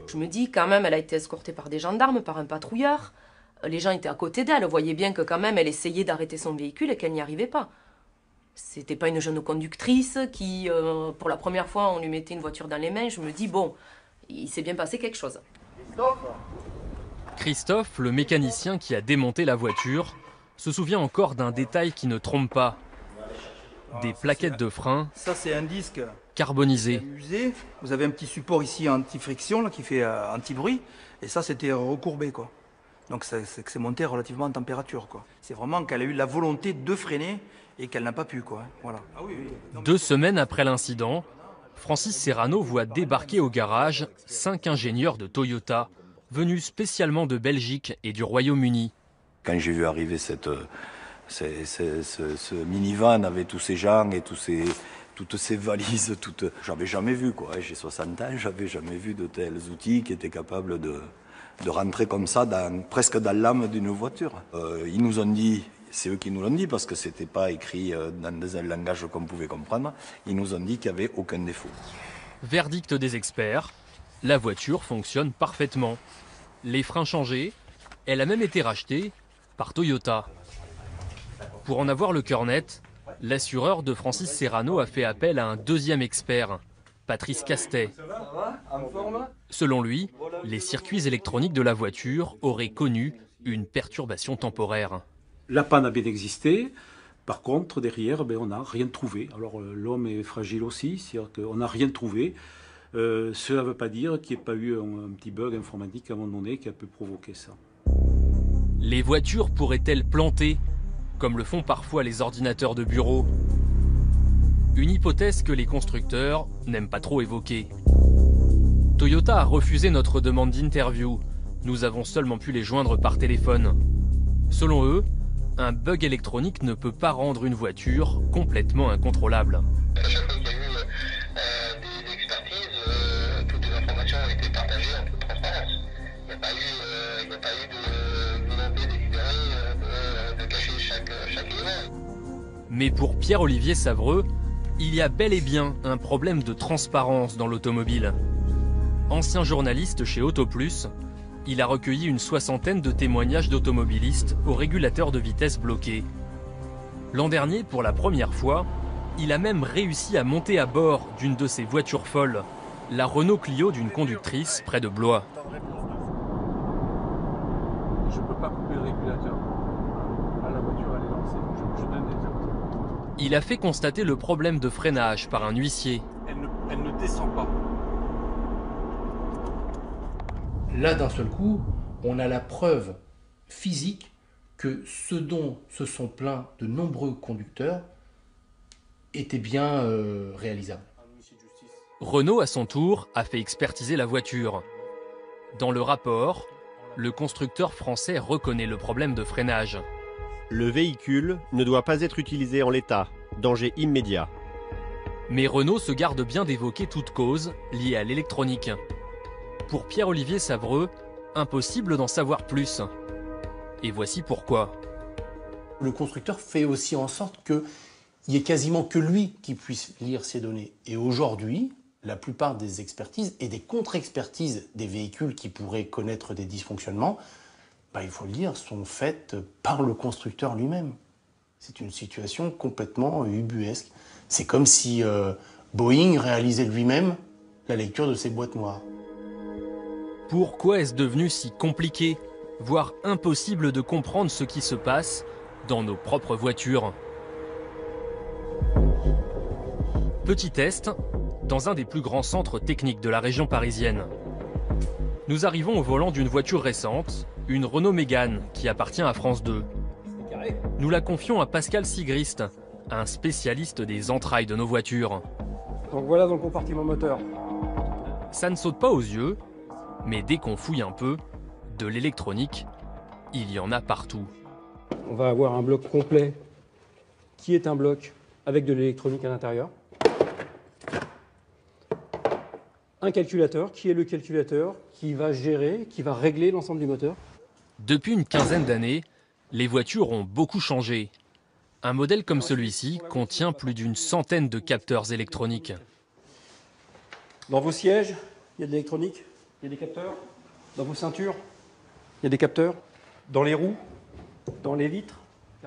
Speaker 20: Je me dis quand même, elle a été escortée par des gendarmes, par un patrouilleur. Les gens étaient à côté d'elle, voyaient bien que quand même elle essayait d'arrêter son véhicule et qu'elle n'y arrivait pas. C'était pas une jeune conductrice qui, pour la première fois, on lui mettait une voiture dans les mains. Je me dis, bon, il s'est bien passé quelque chose.
Speaker 13: Christophe, le mécanicien qui a démonté la voiture, se souvient encore d'un détail qui ne trompe pas. Des plaquettes de frein.
Speaker 18: Ça, c'est un disque
Speaker 13: carbonisé.
Speaker 18: Usé. Vous avez un petit support ici anti-friction là, qui fait anti-bruit. Et ça, c'était recourbé, quoi. Donc, c'est monté relativement en température, quoi. C'est vraiment qu'elle a eu la volonté de freiner et qu'elle n'a pas pu, quoi. Voilà.
Speaker 13: 2 semaines après l'incident, Francis Serrano voit débarquer au garage 5 ingénieurs de Toyota, venus spécialement de Belgique et du Royaume-Uni.
Speaker 19: Quand j'ai vu arriver ce minivan avec tous ces gens et toutes ces valises, j'avais jamais vu, quoi. J'ai 60 ans, j'avais jamais vu de tels outils qui étaient capables de rentrer comme ça, presque dans l'âme d'une voiture. Ils nous ont dit, c'est eux qui nous l'ont dit, parce que c'était pas écrit dans un langage qu'on pouvait comprendre, ils nous ont dit qu'il n'y avait aucun défaut.
Speaker 13: Verdict des experts, la voiture fonctionne parfaitement. Les freins changés, elle a même été rachetée par Toyota. Pour en avoir le cœur net, l'assureur de Francis Serrano a fait appel à un deuxième expert, Patrice Castet. Selon lui, les circuits électroniques de la voiture auraient connu une perturbation temporaire.
Speaker 21: La panne a bien existé. Par contre, derrière, on n'a rien trouvé. Alors l'homme est fragile aussi, c'est-à-dire qu'on n'a rien trouvé. Cela ne veut pas dire qu'il n'y ait pas eu un petit bug informatique à un moment donné qui a pu provoquer ça.
Speaker 13: Les voitures pourraient-elles planter, comme le font parfois les ordinateurs de bureau? Une hypothèse que les constructeurs n'aiment pas trop évoquer. Toyota a refusé notre demande d'interview. Nous avons seulement pu les joindre par téléphone. Selon eux, un bug électronique ne peut pas rendre une voiture complètement incontrôlable. Mais pour Pierre-Olivier Savreux, il y a bel et bien un problème de transparence dans l'automobile. Ancien journaliste chez AutoPlus, il a recueilli une 60aine de témoignages d'automobilistes au régulateur de vitesse bloqué. L'an dernier, pour la première fois, il a même réussi à monter à bord d'une de ces voitures folles, la Renault Clio d'une conductrice près de Blois.
Speaker 21: Je ne peux pas couper le régulateur. La voiture, elle est lancée. Je donne des ordres.
Speaker 13: Il a fait constater le problème de freinage par un huissier.
Speaker 21: Elle ne descend pas.
Speaker 5: Là, d'un seul coup, on a la preuve physique que ce dont se sont plaints de nombreux conducteurs était bien réalisable.
Speaker 13: Renault, à son tour, a fait expertiser la voiture. Dans le rapport, le constructeur français reconnaît le problème de freinage.
Speaker 7: Le véhicule ne doit pas être utilisé en l'état. Danger immédiat.
Speaker 13: Mais Renault se garde bien d'évoquer toute cause liée à l'électronique. Pour Pierre-Olivier Savreux, impossible d'en savoir plus. Et voici pourquoi.
Speaker 5: Le constructeur fait aussi en sorte qu'il n'y ait quasiment que lui qui puisse lire ces données. Et aujourd'hui, la plupart des expertises et des contre-expertises des véhicules qui pourraient connaître des dysfonctionnements, il faut le dire, sont faites par le constructeur lui-même. C'est une situation complètement ubuesque. C'est comme si Boeing réalisait lui-même la lecture de ses boîtes noires.
Speaker 13: Pourquoi est-ce devenu si compliqué, voire impossible de comprendre ce qui se passe dans nos propres voitures? Petit test, dans un des plus grands centres techniques de la région parisienne. Nous arrivons au volant d'une voiture récente, une Renault Mégane, qui appartient à France 2. Nous la confions à Pascal Sigrist, un spécialiste des entrailles de nos voitures.
Speaker 21: Donc voilà dans le compartiment moteur.
Speaker 13: Ça ne saute pas aux yeux, mais dès qu'on fouille un peu, de l'électronique, il y en a partout.
Speaker 21: On va avoir un bloc complet qui est un bloc avec de l'électronique à l'intérieur. Un calculateur qui est le calculateur qui va gérer, qui va régler l'ensemble du moteur.
Speaker 13: Depuis une quinzaine d'années, les voitures ont beaucoup changé. Un modèle comme celui-ci contient plus d'une centaine de capteurs électroniques.
Speaker 21: Dans vos sièges, il y a de l'électronique, il y a des capteurs. Dans vos ceintures, il y a des capteurs. Dans les roues, dans les vitres.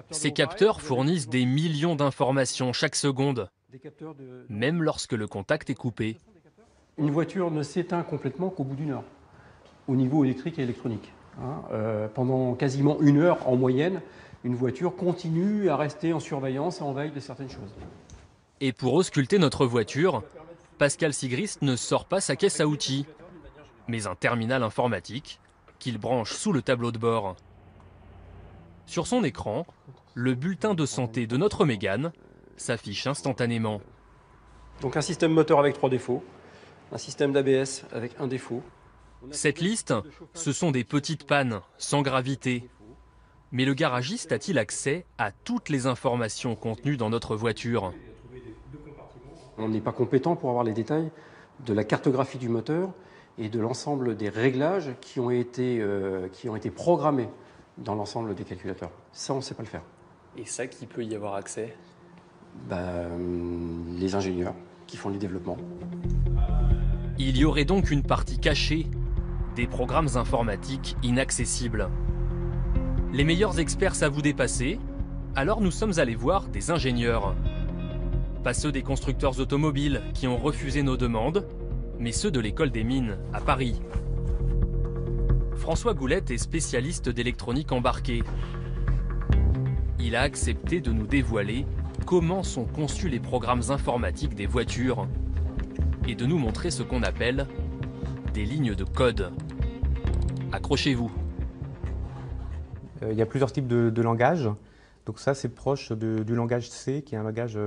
Speaker 13: Ces capteurs fournissent des millions d'informations chaque seconde, même lorsque le contact est coupé.
Speaker 21: Une voiture ne s'éteint complètement qu'au bout d'une heure, au niveau électrique et électronique. Pendant quasiment une heure en moyenne, une voiture continue à rester en surveillance et en veille de certaines choses.
Speaker 13: Et pour ausculter notre voiture, Pascal Sigrist ne sort pas sa caisse à outils, mais un terminal informatique qu'il branche sous le tableau de bord. Sur son écran, le bulletin de santé de notre Mégane s'affiche instantanément.
Speaker 21: Donc un système moteur avec 3 défauts, un système d'ABS avec un défaut.
Speaker 13: Cette liste, ce sont des petites pannes, sans gravité. Mais le garagiste a-t-il accès à toutes les informations contenues dans notre voiture?
Speaker 21: On n'est pas compétent pour avoir les détails de la cartographie du moteur et de l'ensemble des réglages qui ont été programmés dans l'ensemble des calculateurs. Ça, on ne sait pas le faire.
Speaker 15: Et ça, qui peut y avoir accès?
Speaker 21: Les ingénieurs qui font les développements.
Speaker 13: Il y aurait donc une partie cachée, des programmes informatiques inaccessibles. Les meilleurs experts savent vous dépasser, alors nous sommes allés voir des ingénieurs. Pas ceux des constructeurs automobiles qui ont refusé nos demandes, mais ceux de l'école des mines à Paris. François Goulette est spécialiste d'électronique embarquée. Il a accepté de nous dévoiler comment sont conçus les programmes informatiques des voitures et de nous montrer ce qu'on appelle des lignes de code. Accrochez-vous.
Speaker 22: Il y a plusieurs types de langages. Donc ça, c'est proche du langage C, qui est un langage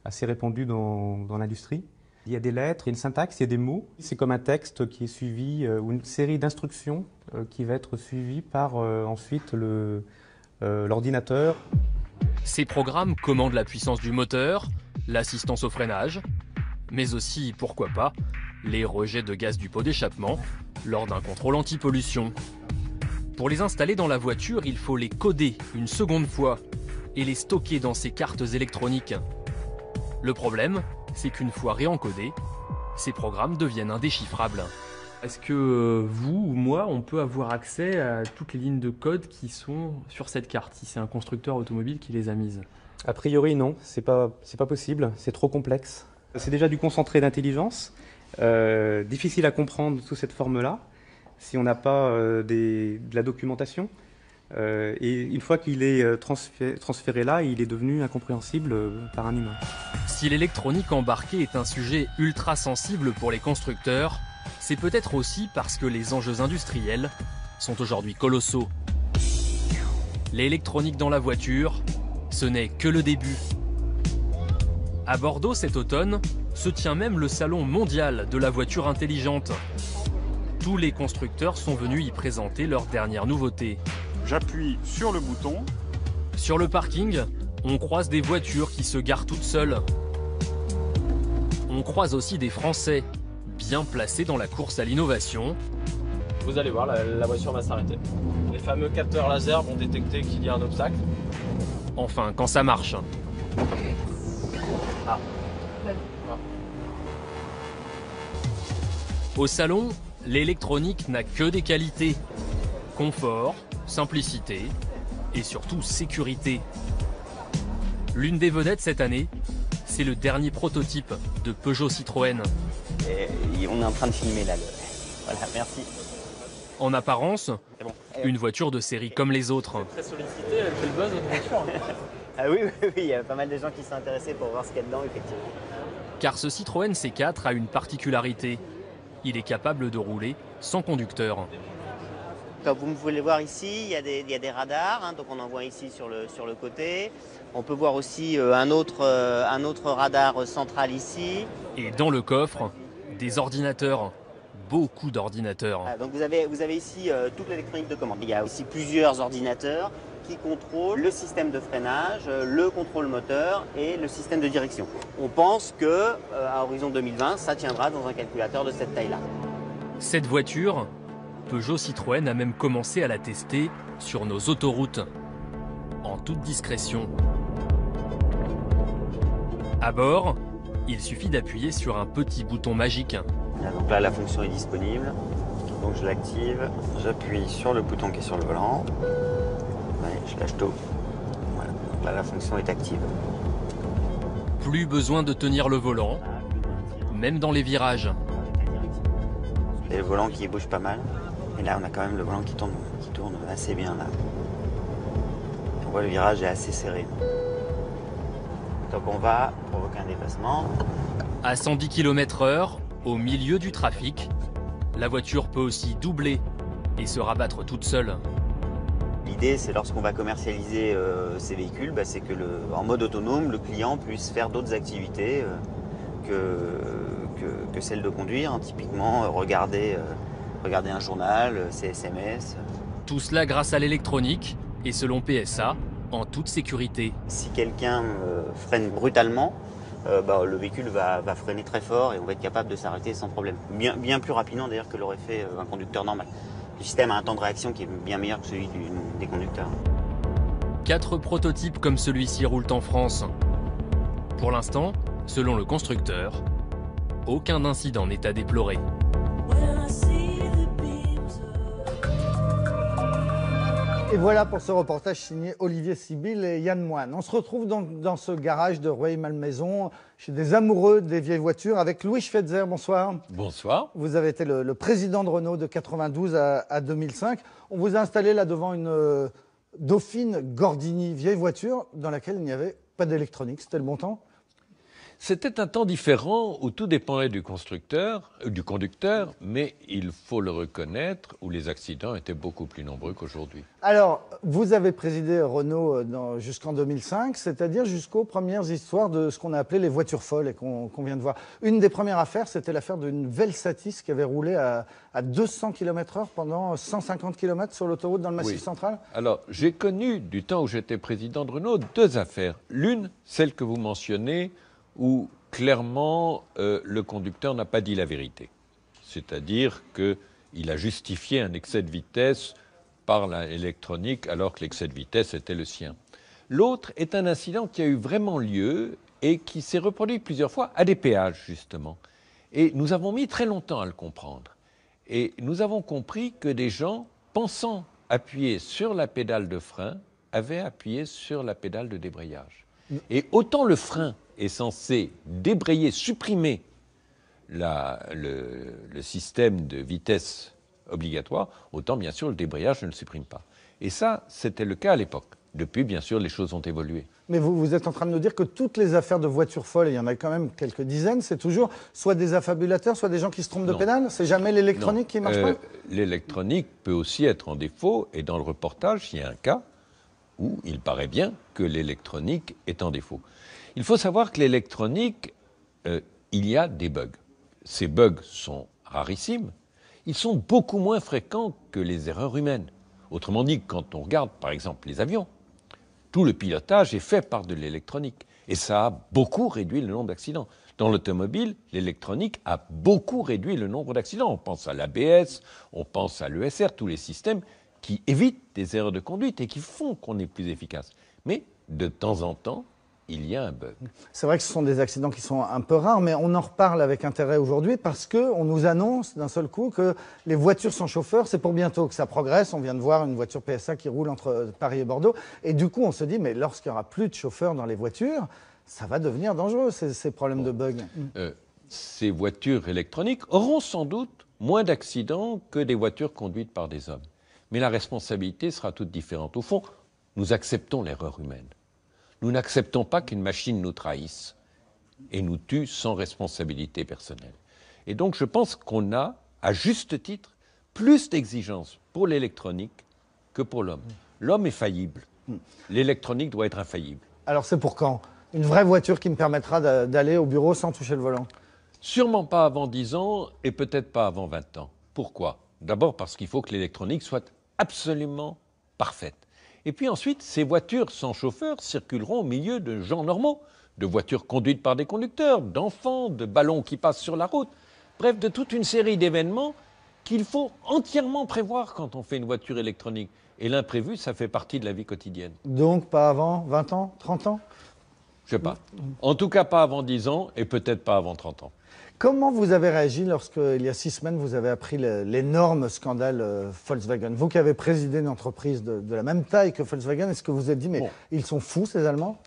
Speaker 22: assez répandu dans l'industrie. Il y a des lettres, il y a une syntaxe, il y a des mots. C'est comme un texte qui est suivi, ou une série d'instructions qui va être suivie par ensuite l'ordinateur.
Speaker 13: Ces programmes commandent la puissance du moteur, l'assistance au freinage, mais aussi, pourquoi pas, les rejets de gaz du pot d'échappement lors d'un contrôle anti-pollution. Pour les installer dans la voiture, il faut les coder une seconde fois et les stocker dans ces cartes électroniques. Le problème, c'est qu'une fois réencodés, ces programmes deviennent indéchiffrables.
Speaker 15: Est-ce que vous ou moi, on peut avoir accès à toutes les lignes de code qui sont sur cette carte, si c'est un constructeur automobile qui les a mises?
Speaker 22: A priori, non, c'est pas possible, c'est trop complexe. C'est déjà du concentré d'intelligence, Difficile à comprendre sous cette forme-là, si on n'a pas de la documentation. Et une fois qu'il est transféré là, il est devenu incompréhensible par un humain.
Speaker 13: Si l'électronique embarquée est un sujet ultra sensible pour les constructeurs, c'est peut-être aussi parce que les enjeux industriels sont aujourd'hui colossaux. L'électronique dans la voiture, ce n'est que le début. À Bordeaux cet automne, se tient même le salon mondial de la voiture intelligente. Tous les constructeurs sont venus y présenter leurs dernières nouveautés.
Speaker 4: J'appuie sur le bouton.
Speaker 13: Sur le parking, on croise des voitures qui se garent toutes seules. On croise aussi des Français, bien placés dans la course à l'innovation.
Speaker 10: Vous allez voir, la voiture va s'arrêter. Les fameux capteurs laser vont détecter qu'il y a un obstacle.
Speaker 13: Enfin, quand ça marche.
Speaker 10: Ah.
Speaker 13: Au salon, l'électronique n'a que des qualités. Confort, simplicité et surtout sécurité. L'une des vedettes cette année, c'est le dernier prototype de Peugeot Citroën.
Speaker 23: Et on est en train de filmer là. Voilà, merci.
Speaker 13: En apparence, une voiture de série comme les autres.
Speaker 10: Très sollicité, elle fait le buzz de voiture.
Speaker 23: Ah oui, il y a pas mal de gens qui sont intéressés pour voir ce qu'il y a dedans, effectivement.
Speaker 13: Car ce Citroën C4 a une particularité. Il est capable de rouler sans conducteur.
Speaker 23: Comme vous pouvez le voir ici, il y a des radars, hein, donc on en voit ici sur le côté. On peut voir aussi un autre radar central ici.
Speaker 13: Et dans le coffre, des ordinateurs. Beaucoup d'ordinateurs.
Speaker 23: Donc vous avez ici toute l'électronique de commande. Il y a aussi plusieurs ordinateurs qui contrôlent le système de freinage, le contrôle moteur et le système de direction. On pense que à horizon 2020, ça tiendra dans un calculateur de cette taille-là.
Speaker 13: Cette voiture, Peugeot Citroën a même commencé à la tester sur nos autoroutes, en toute discrétion. À bord, il suffit d'appuyer sur un petit bouton magique.
Speaker 23: Donc là, la fonction est disponible. Donc je l'active, j'appuie sur le bouton qui est sur le volant. Ouais, je lâche tout. Voilà. Donc là, la fonction est active.
Speaker 13: Plus besoin de tenir le volant, même dans les virages.
Speaker 23: Et le volant qui bouge pas mal. Et là, on a quand même le volant qui tourne assez bien là. On voit le virage est assez serré. Donc on va provoquer un dépassement.
Speaker 13: À 110 km/h, au milieu du trafic, la voiture peut aussi doubler et se rabattre toute seule.
Speaker 23: L'idée, c'est lorsqu'on va commercialiser ces véhicules, c'est que en mode autonome, le client puisse faire d'autres activités que celle de conduire. Hein. Typiquement, regarder un journal, ses SMS.
Speaker 13: Tout cela grâce à l'électronique et selon PSA, en toute sécurité.
Speaker 23: Si quelqu'un freine brutalement, le véhicule va freiner très fort et on va être capable de s'arrêter sans problème. Bien plus rapidement d'ailleurs que l'aurait fait un conducteur normal. Le système a un temps de réaction qui est bien meilleur que celui des conducteurs.
Speaker 13: 4 prototypes comme celui-ci roulent en France. Pour l'instant, selon le constructeur, aucun incident n'est à déplorer.
Speaker 1: Et voilà pour ce reportage signé Olivier Sibyl et Yann Moine. On se retrouve donc dans ce garage de Rueil-Malmaison, chez des amoureux des vieilles voitures, avec Louis Schweitzer. Bonsoir.
Speaker 24: Bonsoir.
Speaker 1: Vous avez été le président de Renault de 92 à 2005. On vous a installé là devant une Dauphine Gordini, vieille voiture, dans laquelle il n'y avait pas d'électronique. C'était le bon temps ?
Speaker 24: C'était un temps différent où tout dépendait du conducteur, mais il faut le reconnaître, où les accidents étaient beaucoup plus nombreux qu'aujourd'hui.
Speaker 1: Alors, vous avez présidé Renault jusqu'en 2005, c'est-à-dire jusqu'aux premières histoires de ce qu'on a appelé les voitures folles et qu'on vient de voir. Une des premières affaires, c'était l'affaire d'une Velsatis qui avait roulé à 200 km/h pendant 150 km sur l'autoroute dans le Massif central.
Speaker 24: Alors, j'ai connu, du temps où j'étais président de Renault, 2 affaires. L'une, celle que vous mentionnez, où clairement le conducteur n'a pas dit la vérité. C'est-à-dire qu'il a justifié un excès de vitesse par l'électronique alors que l'excès de vitesse était le sien. L'autre est un incident qui a eu vraiment lieu et qui s'est reproduit plusieurs fois à des péages justement. Et nous avons mis très longtemps à le comprendre. Et nous avons compris que des gens, pensant appuyer sur la pédale de frein, avaient appuyé sur la pédale de débrayage. Et autant le frein est censé débrayer, supprimer le système de vitesse obligatoire, autant bien sûr le débrayage ne le supprime pas. Et ça, c'était le cas à l'époque. Depuis, bien sûr, les choses ont évolué.
Speaker 1: Mais vous êtes en train de nous dire que toutes les affaires de voitures folles, et il y en a quand même quelques dizaines, c'est toujours soit des affabulateurs, soit des gens qui se trompent de pédale? C'est jamais l'électronique qui ne marche pas?
Speaker 24: L'électronique peut aussi être en défaut, et dans le reportage, il y a un cas où il paraît bien que l'électronique est en défaut. Il faut savoir que l'électronique, il y a des bugs. Ces bugs sont rarissimes, ils sont beaucoup moins fréquents que les erreurs humaines. Autrement dit, quand on regarde par exemple les avions, tout le pilotage est fait par de l'électronique. Et ça a beaucoup réduit le nombre d'accidents. Dans l'automobile, l'électronique a beaucoup réduit le nombre d'accidents. On pense à l'ABS, on pense à l'ESR, tous les systèmes qui évitent des erreurs de conduite et qui font qu'on est plus efficace. Mais de temps en temps, il y a un bug.
Speaker 1: C'est vrai que ce sont des accidents qui sont un peu rares, mais on en reparle avec intérêt aujourd'hui parce qu'on nous annonce d'un seul coup que les voitures sans chauffeur, c'est pour bientôt, que ça progresse. On vient de voir une voiture PSA qui roule entre Paris et Bordeaux. Et du coup, on se dit, mais lorsqu'il n'y aura plus de chauffeurs dans les voitures, ça va devenir dangereux, ces problèmes de bugs.
Speaker 24: Ces voitures électroniques auront sans doute moins d'accidents que des voitures conduites par des hommes. Mais la responsabilité sera toute différente. Au fond, nous acceptons l'erreur humaine. Nous n'acceptons pas qu'une machine nous trahisse et nous tue sans responsabilité personnelle. Et donc je pense qu'on a, à juste titre, plus d'exigences pour l'électronique que pour l'homme. L'homme est faillible. L'électronique doit être infaillible.
Speaker 1: Alors c'est pour quand? Une vraie voiture qui me permettra d'aller au bureau sans toucher le volant?
Speaker 24: Sûrement pas avant 10 ans et peut-être pas avant 20 ans. Pourquoi? D'abord parce qu'il faut que l'électronique soit absolument parfaite. Et puis ensuite, ces voitures sans chauffeur circuleront au milieu de gens normaux, de voitures conduites par des conducteurs, d'enfants, de ballons qui passent sur la route. Bref, de toute une série d'événements qu'il faut entièrement prévoir quand on fait une voiture électronique. Et l'imprévu, ça fait partie de la vie quotidienne.
Speaker 1: Donc pas avant 20 ans, 30 ans?
Speaker 24: Je sais pas. En tout cas, pas avant 10 ans et peut-être pas avant 30 ans.
Speaker 1: Comment vous avez réagi lorsque, il y a 6 semaines, vous avez appris l'énorme scandale Volkswagen? Vous qui avez présidé une entreprise de la même taille que Volkswagen, est-ce que vous vous êtes dit, mais ils sont fous ces Allemands?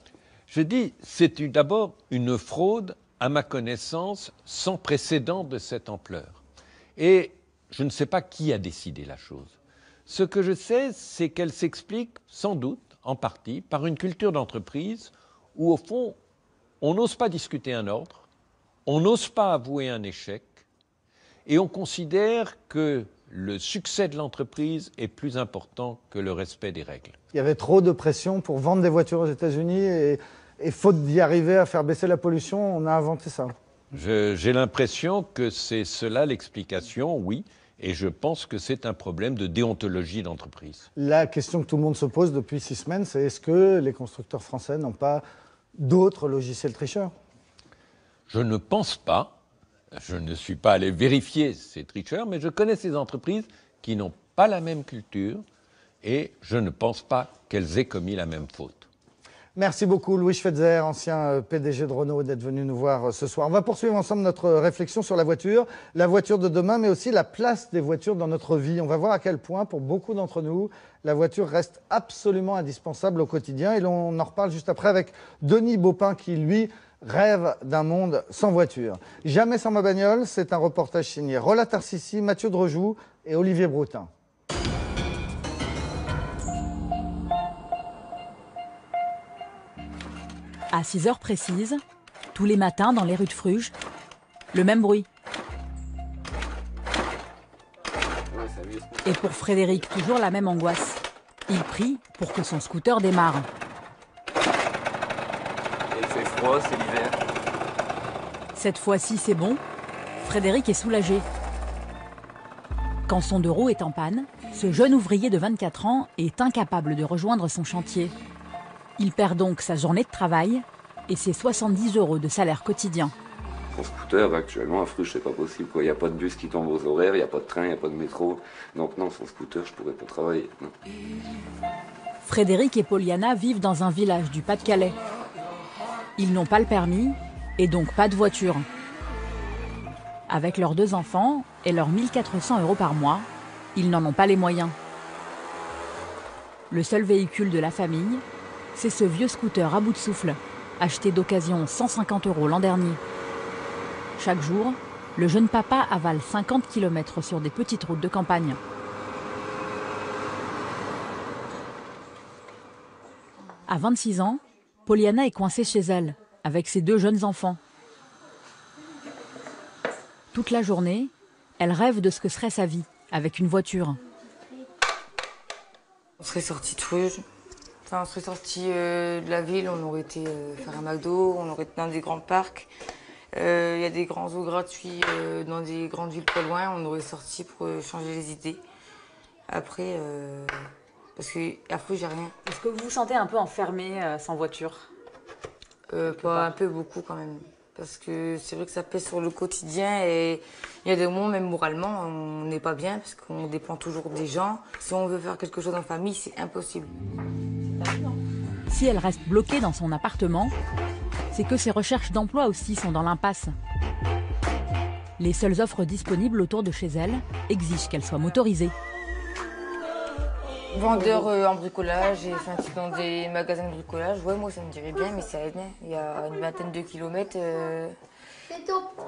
Speaker 24: Je dis, c'est d'abord une fraude, à ma connaissance, sans précédent de cette ampleur. Et je ne sais pas qui a décidé la chose. Ce que je sais, c'est qu'elle s'explique sans doute, en partie, par une culture d'entreprise où, au fond, on n'ose pas discuter un ordre, on n'ose pas avouer un échec et on considère que le succès de l'entreprise est plus important que le respect des règles.
Speaker 1: Il y avait trop de pression pour vendre des voitures aux États-Unis et faute d'y arriver à faire baisser la pollution, on a inventé ça.
Speaker 24: J'ai l'impression que c'est cela l'explication, oui, et je pense que c'est un problème de déontologie d'entreprise.
Speaker 1: La question que tout le monde se pose depuis 6 semaines, c'est est-ce que les constructeurs français n'ont pas d'autres logiciels tricheurs?
Speaker 24: Je ne pense pas, je ne suis pas allé vérifier ces tricheurs, mais je connais ces entreprises qui n'ont pas la même culture et je ne pense pas qu'elles aient commis la même faute.
Speaker 1: Merci beaucoup Louis Schweitzer, ancien PDG de Renault, d'être venu nous voir ce soir. On va poursuivre ensemble notre réflexion sur la voiture de demain, mais aussi la place des voitures dans notre vie. On va voir à quel point, pour beaucoup d'entre nous, la voiture reste absolument indispensable au quotidien. Et on en reparle juste après avec Denis Baupin qui, lui, rêve d'un monde sans voiture. Jamais sans ma bagnole, c'est un reportage signé Roland Tarcissi, Mathieu Drejoux et Olivier Broutin.
Speaker 3: À 6 heures précises, tous les matins dans les rues de Fruges, le même bruit. Et pour Frédéric, toujours la même angoisse. Il prie pour que son scooter démarre.
Speaker 6: Il fait froid, c'est l'hiver.
Speaker 3: Cette fois-ci, c'est bon. Frédéric est soulagé. Quand son 2 roues est en panne, ce jeune ouvrier de 24 ans est incapable de rejoindre son chantier. Il perd donc sa journée de travail et ses 70 € de salaire quotidien.
Speaker 6: Son scooter, actuellement, à Fruges, c'est pas possible. Il n'y a pas de bus qui tombe aux horaires, il n'y a pas de train, il n'y a pas de métro. Donc non, son scooter, je pourrais pas travailler. Non.
Speaker 3: Frédéric et Poliana vivent dans un village du Pas-de-Calais. Ils n'ont pas le permis et donc pas de voiture. Avec leurs 2 enfants et leurs 1 400 € par mois, ils n'en ont pas les moyens. Le seul véhicule de la famille, c'est ce vieux scooter à bout de souffle, acheté d'occasion 150 € l'an dernier. Chaque jour, le jeune papa avale 50 km sur des petites routes de campagne. À 26 ans, Poliana est coincée chez elle, avec ses 2 jeunes enfants. Toute la journée, elle rêve de ce que serait sa vie, avec une voiture.
Speaker 2: On serait sorti de Fruges, enfin, on serait sorti de la ville, on aurait été faire un McDo, on aurait été dans des grands parcs. Il y a des grands zoos gratuits dans des grandes villes pas loin, on aurait sorti pour changer les idées. Après, parce qu'à Fruges, j'ai rien.
Speaker 8: Est-ce que vous vous sentez un peu enfermé sans voiture?
Speaker 2: Pas un peu, beaucoup quand même. Parce que c'est vrai que ça pèse sur le quotidien et il y a des moments, même moralement, on n'est pas bien parce qu'on dépend toujours des gens. Si on veut faire quelque chose en famille, c'est impossible.
Speaker 3: Si elle reste bloquée dans son appartement, c'est que ses recherches d'emploi aussi sont dans l'impasse. Les seules offres disponibles autour de chez elle exigent qu'elle soit motorisée.
Speaker 2: Vendeur en bricolage et enfin, dans des magasins de bricolage, ouais, moi ça me dirait bien, mais c'est à Edna. Il y a une vingtaine de kilomètres.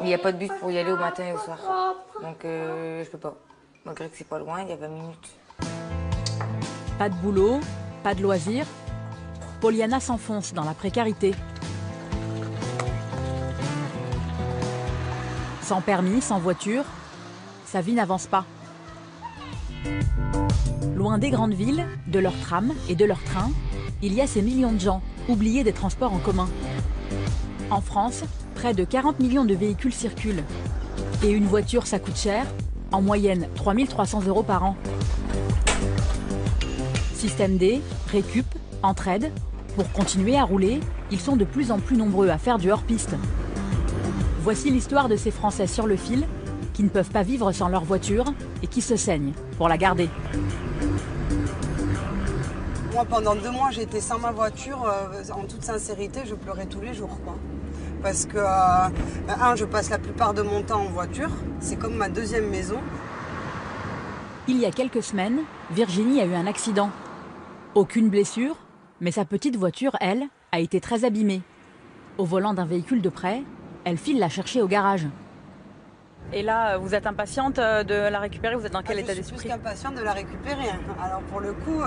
Speaker 2: Il n'y a pas de bus pour y aller au matin et au soir. Donc je peux pas. Malgré que c'est pas loin, il y a 20 minutes.
Speaker 3: Pas de boulot, pas de loisirs. Poliana s'enfonce dans la précarité. Sans permis, sans voiture, sa vie n'avance pas. Loin des grandes villes, de leurs trams et de leurs trains, il y a ces millions de gens oubliés des transports en commun. En France, près de 40 millions de véhicules circulent. Et une voiture, ça coûte cher, en moyenne 3 300 € par an. Système D, récup, entraide. Pour continuer à rouler, ils sont de plus en plus nombreux à faire du hors-piste. Voici l'histoire de ces Français sur le fil qui ne peuvent pas vivre sans leur voiture et qui se saignent pour la garder.
Speaker 9: Moi, pendant 2 mois, j'étais sans ma voiture. En toute sincérité, je pleurais tous les jours, quoi. Parce que, je passe la plupart de mon temps en voiture. C'est comme ma deuxième maison.
Speaker 3: Il y a quelques semaines, Virginie a eu un accident. Aucune blessure, mais sa petite voiture, elle, a été très abîmée. Au volant d'un véhicule de près, elle file la chercher au garage.
Speaker 8: Et là, vous êtes impatiente de la récupérer? Vous êtes dans quel état d'esprit?
Speaker 9: Je suis plus qu'impatiente de la récupérer. Alors pour le coup,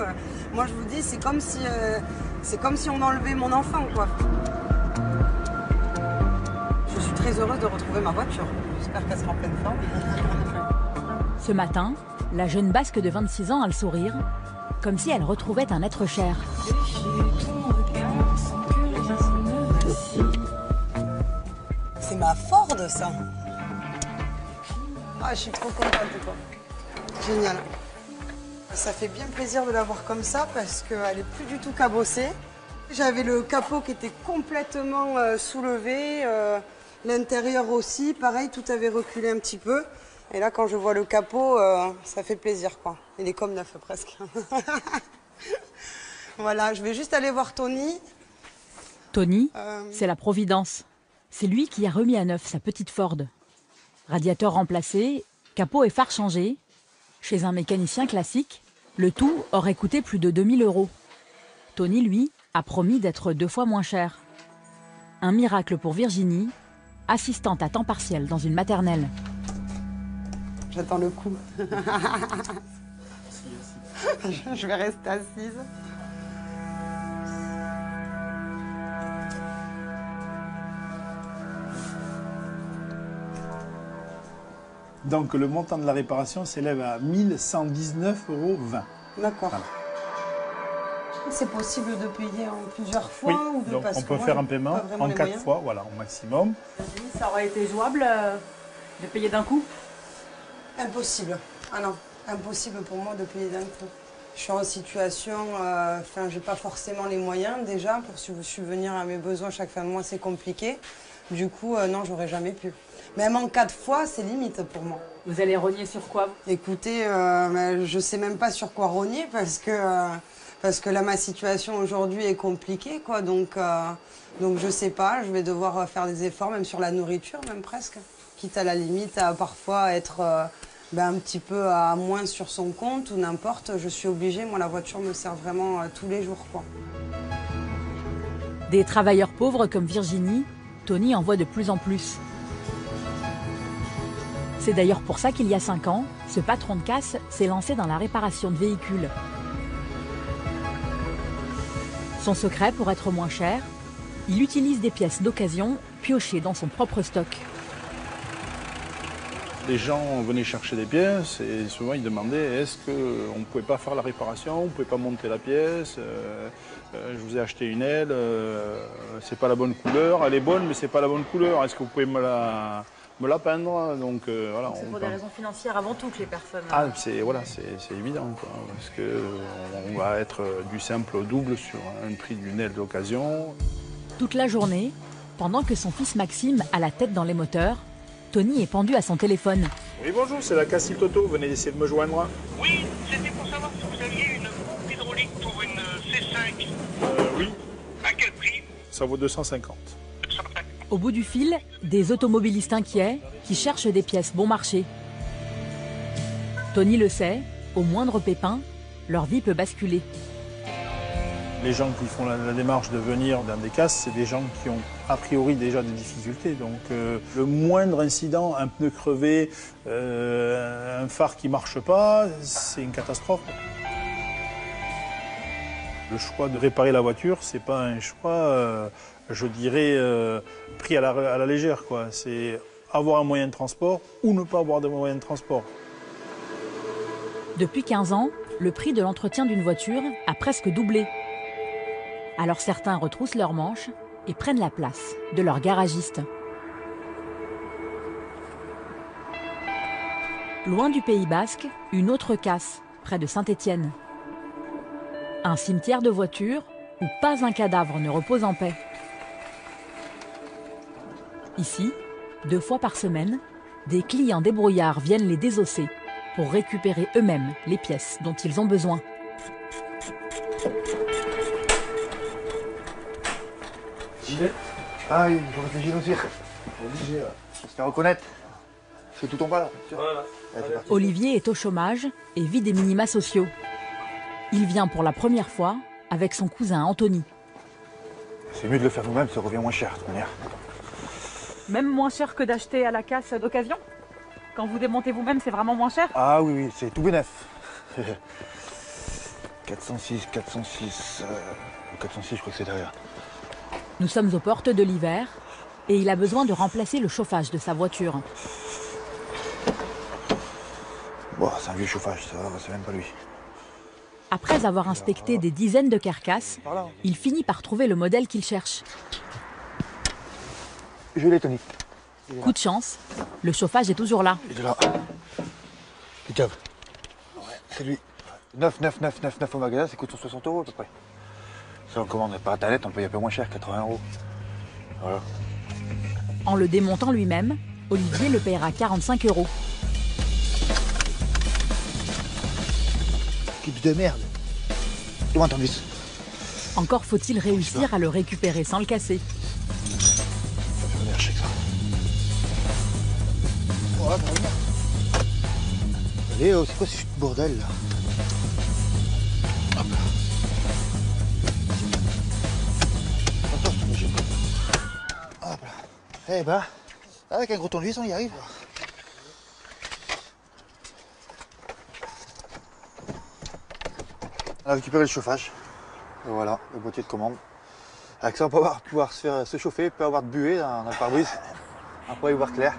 Speaker 9: moi je vous dis, c'est comme si on enlevait mon enfant, quoi. Je suis très heureuse de retrouver ma voiture. J'espère qu'elle sera en pleine forme.
Speaker 3: Ce matin, la jeune Basque de 26 ans a le sourire, comme si elle retrouvait un être cher.
Speaker 9: C'est ma Ford, ça. Ah, je suis trop contente, quoi. Génial. Ça fait bien plaisir de la voir comme ça parce qu'elle est plus du tout cabossée. J'avais le capot qui était complètement soulevé, l'intérieur aussi, pareil, tout avait reculé un petit peu. Et là, quand je vois le capot, ça fait plaisir, quoi. Il est comme neuf, presque. Voilà, je vais juste aller voir Tony.
Speaker 3: Tony, c'est la Providence. C'est lui qui a remis à neuf sa petite Ford. Radiateur remplacé, capot et phare changés. Chez un mécanicien classique, le tout aurait coûté plus de 2 000 €. Tony, lui, a promis d'être 2 fois moins cher. Un miracle pour Virginie, assistante à temps partiel dans une maternelle.
Speaker 9: J'attends le coup. Je vais rester assise.
Speaker 11: Donc le montant de la réparation s'élève à 1 119,20 €.
Speaker 9: D'accord. Voilà. C'est possible de payer en plusieurs fois
Speaker 11: ou de donc on peut faire un paiement en 4 fois, voilà, au maximum.
Speaker 8: Ça aurait été jouable de payer d'un coup?
Speaker 9: Impossible. Ah non, impossible pour moi de payer d'un coup. Je suis en situation, j'ai pas forcément les moyens déjà pour subvenir à mes besoins chaque fin de mois, c'est compliqué. Du coup, non, j'aurais jamais pu. Même en 4 fois, c'est limite pour moi.
Speaker 8: Vous allez rogner sur quoi?
Speaker 9: Écoutez, je sais même pas sur quoi rogner parce que là, ma situation aujourd'hui est compliquée, quoi. Donc je sais pas, je vais devoir faire des efforts, même sur la nourriture, même presque. Quitte à la limite à parfois être un petit peu à moins sur son compte ou n'importe, je suis obligée. Moi, la voiture me sert vraiment tous les jours, quoi.
Speaker 3: Des travailleurs pauvres comme Virginie, Tony en voit de plus en plus. C'est d'ailleurs pour ça qu'il y a 5 ans, ce patron de casse s'est lancé dans la réparation de véhicules. Son secret, pour être moins cher, il utilise des pièces d'occasion piochées dans son propre stock.
Speaker 11: Les gens venaient chercher des pièces et souvent ils demandaient est-ce qu'on ne pouvait pas faire la réparation, on ne pouvait pas monter la pièce, je vous ai acheté une aile, c'est pas la bonne couleur, elle est bonne mais c'est pas la bonne couleur, est-ce que vous pouvez me la peindre? Donc voilà.
Speaker 8: C'est pour des raisons financières avant tout que les personnes...
Speaker 11: Ah, c'est évident, quoi, parce qu'on va être du simple au double sur un prix d'une aile d'occasion.
Speaker 3: Toute la journée, pendant que son fils Maxime a la tête dans les moteurs, Tony est pendu à son téléphone.
Speaker 11: Oui, bonjour, c'est la Cassis Toto, venez d'essayer de me joindre.
Speaker 12: Oui, c'était pour savoir si vous aviez une pompe hydraulique pour une C5.
Speaker 11: Oui.
Speaker 12: À quel prix?
Speaker 11: Ça vaut 250.
Speaker 3: Au bout du fil, des automobilistes inquiets qui cherchent des pièces bon marché. Tony le sait, au moindre pépin, leur vie peut basculer.
Speaker 11: Les gens qui font la démarche de venir dans des casses, c'est des gens qui ont a priori déjà des difficultés. Donc le moindre incident, un pneu crevé, un phare qui ne marche pas, c'est une catastrophe. Le choix de réparer la voiture, ce n'est pas un choix, je dirais, pris à la légère, quoi. C'est avoir un moyen de transport ou ne pas avoir de moyen de transport.
Speaker 3: Depuis 15 ans, le prix de l'entretien d'une voiture a presque doublé. Alors certains retroussent leurs manches et prennent la place de leur garagiste. Loin du Pays Basque, une autre casse, près de Saint-Étienne. Un cimetière de voitures où pas un cadavre ne repose en paix. Ici, 2 fois par semaine, des clients débrouillards viennent les désosser pour récupérer eux-mêmes les pièces dont ils ont besoin.
Speaker 14: Ah oui, il faut réfléchir aussi. Obligé, se faire reconnaître. C'est tout en bas là. Voilà.
Speaker 3: Olivier est au chômage et vit des minima sociaux. Il vient pour la première fois avec son cousin Anthony.
Speaker 14: C'est mieux de le faire nous-mêmes, ça revient moins cher de toute manière.
Speaker 8: Même moins cher que d'acheter à la casse d'occasion? Quand vous démontez vous-même, c'est vraiment moins cher?
Speaker 14: Ah oui, oui, c'est tout bénef. 406, 406, 406, je crois que c'est derrière.
Speaker 3: Nous sommes aux portes de l'hiver et il a besoin de remplacer le chauffage de sa voiture.
Speaker 14: Bon, c'est un vieux chauffage, ça va, c'est même pas lui.
Speaker 3: Après avoir inspecté des dizaines de carcasses, il finit par trouver le modèle qu'il cherche.
Speaker 14: Je l'ai, Tony.
Speaker 3: Coup de chance, le chauffage est toujours là.
Speaker 14: Il est là. Impeccable. C'est lui. 9,999 au magasin, ça coûte 160 € à peu près. Ça, on commande par internet, on paye un peu moins cher, 80 €. Voilà.
Speaker 3: En le démontant lui-même, Olivier le paiera 45 €.
Speaker 14: Clips de merde. Demande ton bus.
Speaker 3: Encore faut-il réussir à le récupérer sans le casser.
Speaker 14: Voilà, pour revenir. Allez, c'est quoi ce bordel là? Hop. Hop là. Eh ben, avec un gros tournevis, on y arrive. On a récupéré le chauffage. Et voilà, le boîtier de commande. Avec ça, on va pouvoir se chauffer, peut avoir de buée dans le pare-brise. On pourra y voir clair.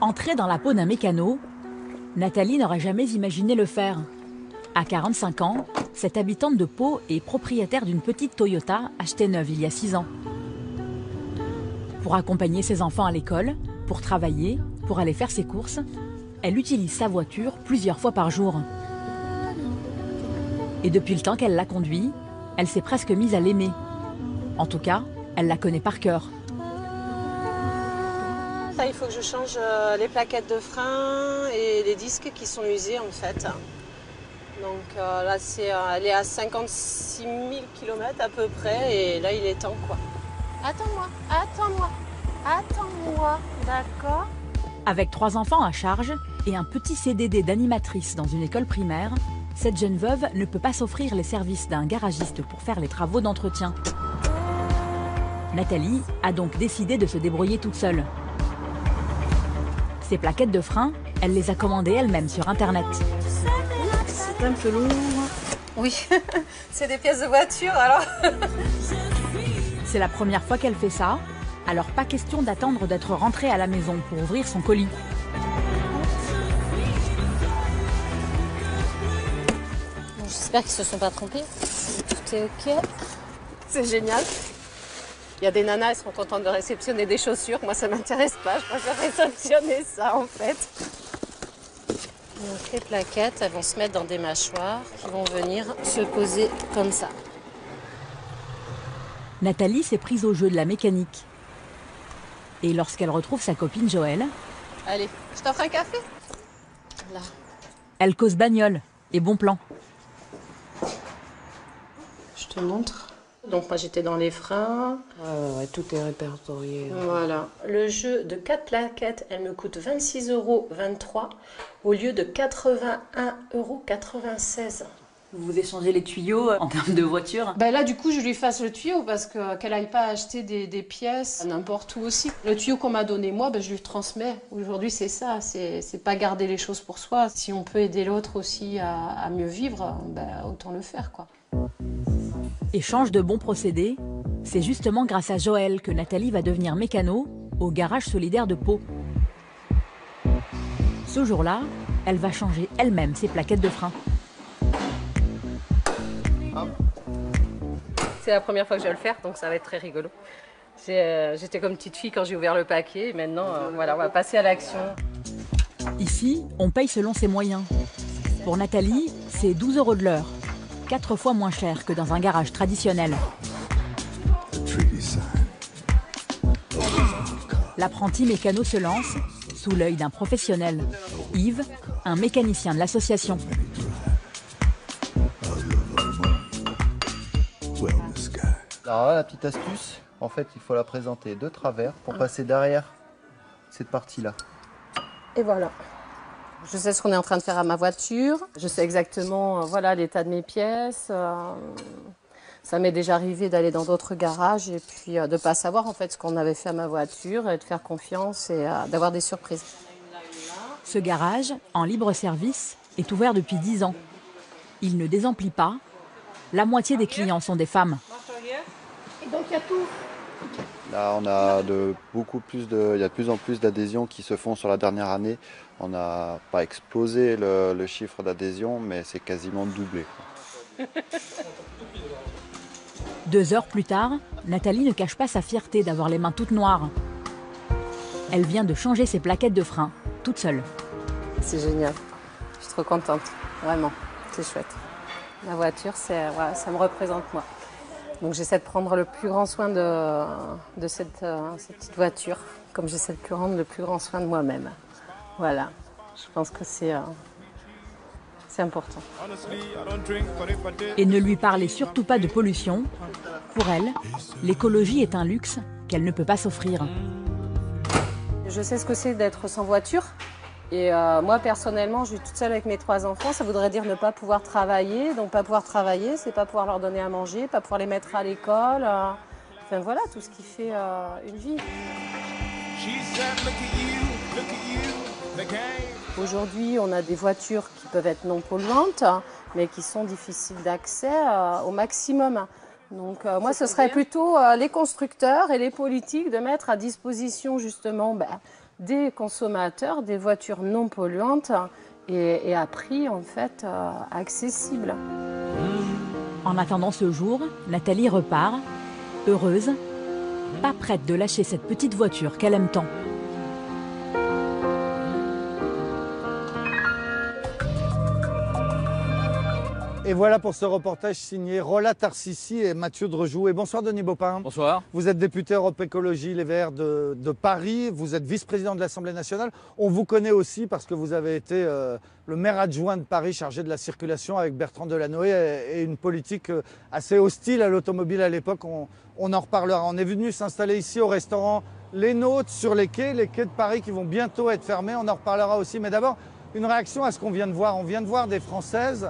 Speaker 3: Entrée dans la peau d'un mécano, Nathalie n'aurait jamais imaginé le faire. À 45 ans, cette habitante de Pau est propriétaire d'une petite Toyota achetée neuve il y a 6 ans. Pour accompagner ses enfants à l'école, pour travailler, pour aller faire ses courses, elle utilise sa voiture plusieurs fois par jour. Et depuis le temps qu'elle la conduit, elle s'est presque mise à l'aimer. En tout cas, elle la connaît par cœur.
Speaker 16: Ça, il faut que je change les plaquettes de frein et les disques qui sont usés en fait. Donc là, elle est à 56 000 km à peu près et là, il est temps quoi.
Speaker 17: Attends-moi, attends-moi, attends-moi, d'accord?
Speaker 3: Avec 3 enfants à charge et un petit CDD d'animatrice dans une école primaire, cette jeune veuve ne peut pas s'offrir les services d'un garagiste pour faire les travaux d'entretien. Nathalie a donc décidé de se débrouiller toute seule. Ces plaquettes de frein, elle les a commandées elle-même sur Internet.
Speaker 16: C'est un peu lourd. Oui, c'est des pièces de voiture alors.
Speaker 3: C'est la première fois qu'elle fait ça, alors pas question d'attendre d'être rentrée à la maison pour ouvrir son colis.
Speaker 16: J'espère qu'ils se sont pas trompés. Tout est ok. C'est génial. Il y a des nanas, elles sont contentes de réceptionner des chaussures. Moi, ça m'intéresse pas. Je préfère réceptionner ça, en fait. Donc, les plaquettes, elles vont se mettre dans des mâchoires qui vont venir se poser comme ça.
Speaker 3: Nathalie s'est prise au jeu de la mécanique. Et lorsqu'elle retrouve sa copine Joëlle,
Speaker 16: Allez, je t'offre un café? Là.
Speaker 3: elle cause bagnole et bon plan.
Speaker 16: Je te montre. Donc moi j'étais dans les freins.
Speaker 2: Ouais, tout est répertorié.
Speaker 16: Voilà. Le jeu de 4 plaquettes, elle me coûte 26,23 € au lieu de 81,96 €.
Speaker 3: Vous échangez les tuyaux en termes de voiture?
Speaker 16: Ben là du coup je lui fasse le tuyau parce qu'elle n'aille pas acheter des pièces n'importe où aussi. Le tuyau qu'on m'a donné moi, ben, je lui transmets. Aujourd'hui c'est ça, c'est pas garder les choses pour soi. Si on peut aider l'autre aussi à mieux vivre, ben, autant le faire quoi.
Speaker 3: Échange de bons procédés, c'est justement grâce à Joëlle que Nathalie va devenir mécano au garage solidaire de Pau. Ce jour-là, elle va changer elle-même ses plaquettes de frein.
Speaker 16: C'est la première fois que je vais le faire, donc ça va être très rigolo. J'étais comme petite fille quand j'ai ouvert le paquet, et maintenant, voilà, on va passer à l'action.
Speaker 3: Ici, on paye selon ses moyens. Pour Nathalie, c'est 12 € de l'heure, 4 fois moins cher que dans un garage traditionnel. L'apprenti mécano se lance sous l'œil d'un professionnel, Yves, un mécanicien de l'association.
Speaker 7: Alors là, la petite astuce, en fait, il faut la présenter de travers pour passer derrière cette partie-là.
Speaker 16: Et voilà. Je sais ce qu'on est en train de faire à ma voiture. Je sais exactement voilà, l'état de mes pièces. Ça m'est déjà arrivé d'aller dans d'autres garages et puis de ne pas savoir en fait ce qu'on avait fait à ma voiture et de faire confiance et d'avoir des surprises.
Speaker 3: Ce garage, en libre service, est ouvert depuis 10 ans. Il ne désemplit pas. La moitié des clients sont des femmes.
Speaker 16: Et donc il y a tout.
Speaker 7: Là, on a il y a de plus en plus d'adhésions qui se font sur la dernière année. On n'a pas explosé le chiffre d'adhésion, mais c'est quasiment doublé.
Speaker 3: 2 heures plus tard, Nathalie ne cache pas sa fierté d'avoir les mains toutes noires. Elle vient de changer ses plaquettes de frein, toute seule.
Speaker 16: C'est génial. Je suis trop contente. Vraiment, c'est chouette. La voiture, voilà, ça me représente moi. Donc j'essaie de prendre le plus grand soin de cette petite voiture, comme j'essaie de prendre le plus grand soin de moi-même. Voilà, je pense que c'est important.
Speaker 3: Et ne lui parlez surtout pas de pollution. Pour elle, l'écologie est un luxe qu'elle ne peut pas s'offrir.
Speaker 16: Je sais ce que c'est d'être sans voiture. Et moi, personnellement, je suis toute seule avec mes 3 enfants. Ça voudrait dire ne pas pouvoir travailler. Donc, pas pouvoir travailler, c'est pas pouvoir leur donner à manger, pas pouvoir les mettre à l'école. Enfin, voilà, tout ce qui fait une vie. Aujourd'hui, on a des voitures qui peuvent être non polluantes, mais qui sont difficiles d'accès au maximum. Donc, moi, ce serait plutôt les constructeurs et les politiques de mettre à disposition, justement, des consommateurs, des voitures non polluantes et à prix en fait accessible.
Speaker 3: En attendant ce jour, Nathalie repart, heureuse, pas prête de lâcher cette petite voiture qu'elle aime tant.
Speaker 1: Et voilà pour ce reportage signé Rola Tarsissi et Mathieu Drejouet. Bonsoir Denis Baupin.
Speaker 18: Bonsoir.
Speaker 1: Vous êtes député Europe Écologie Les Verts de Paris, vous êtes vice-président de l'Assemblée nationale. On vous connaît aussi parce que vous avez été le maire adjoint de Paris chargé de la circulation avec Bertrand Delanoë et une politique assez hostile à l'automobile à l'époque. On en reparlera. On est venu s'installer ici au restaurant Les Nôtres sur les quais de Paris qui vont bientôt être fermés. On en reparlera aussi. Mais d'abord, une réaction à ce qu'on vient de voir. On vient de voir des Françaises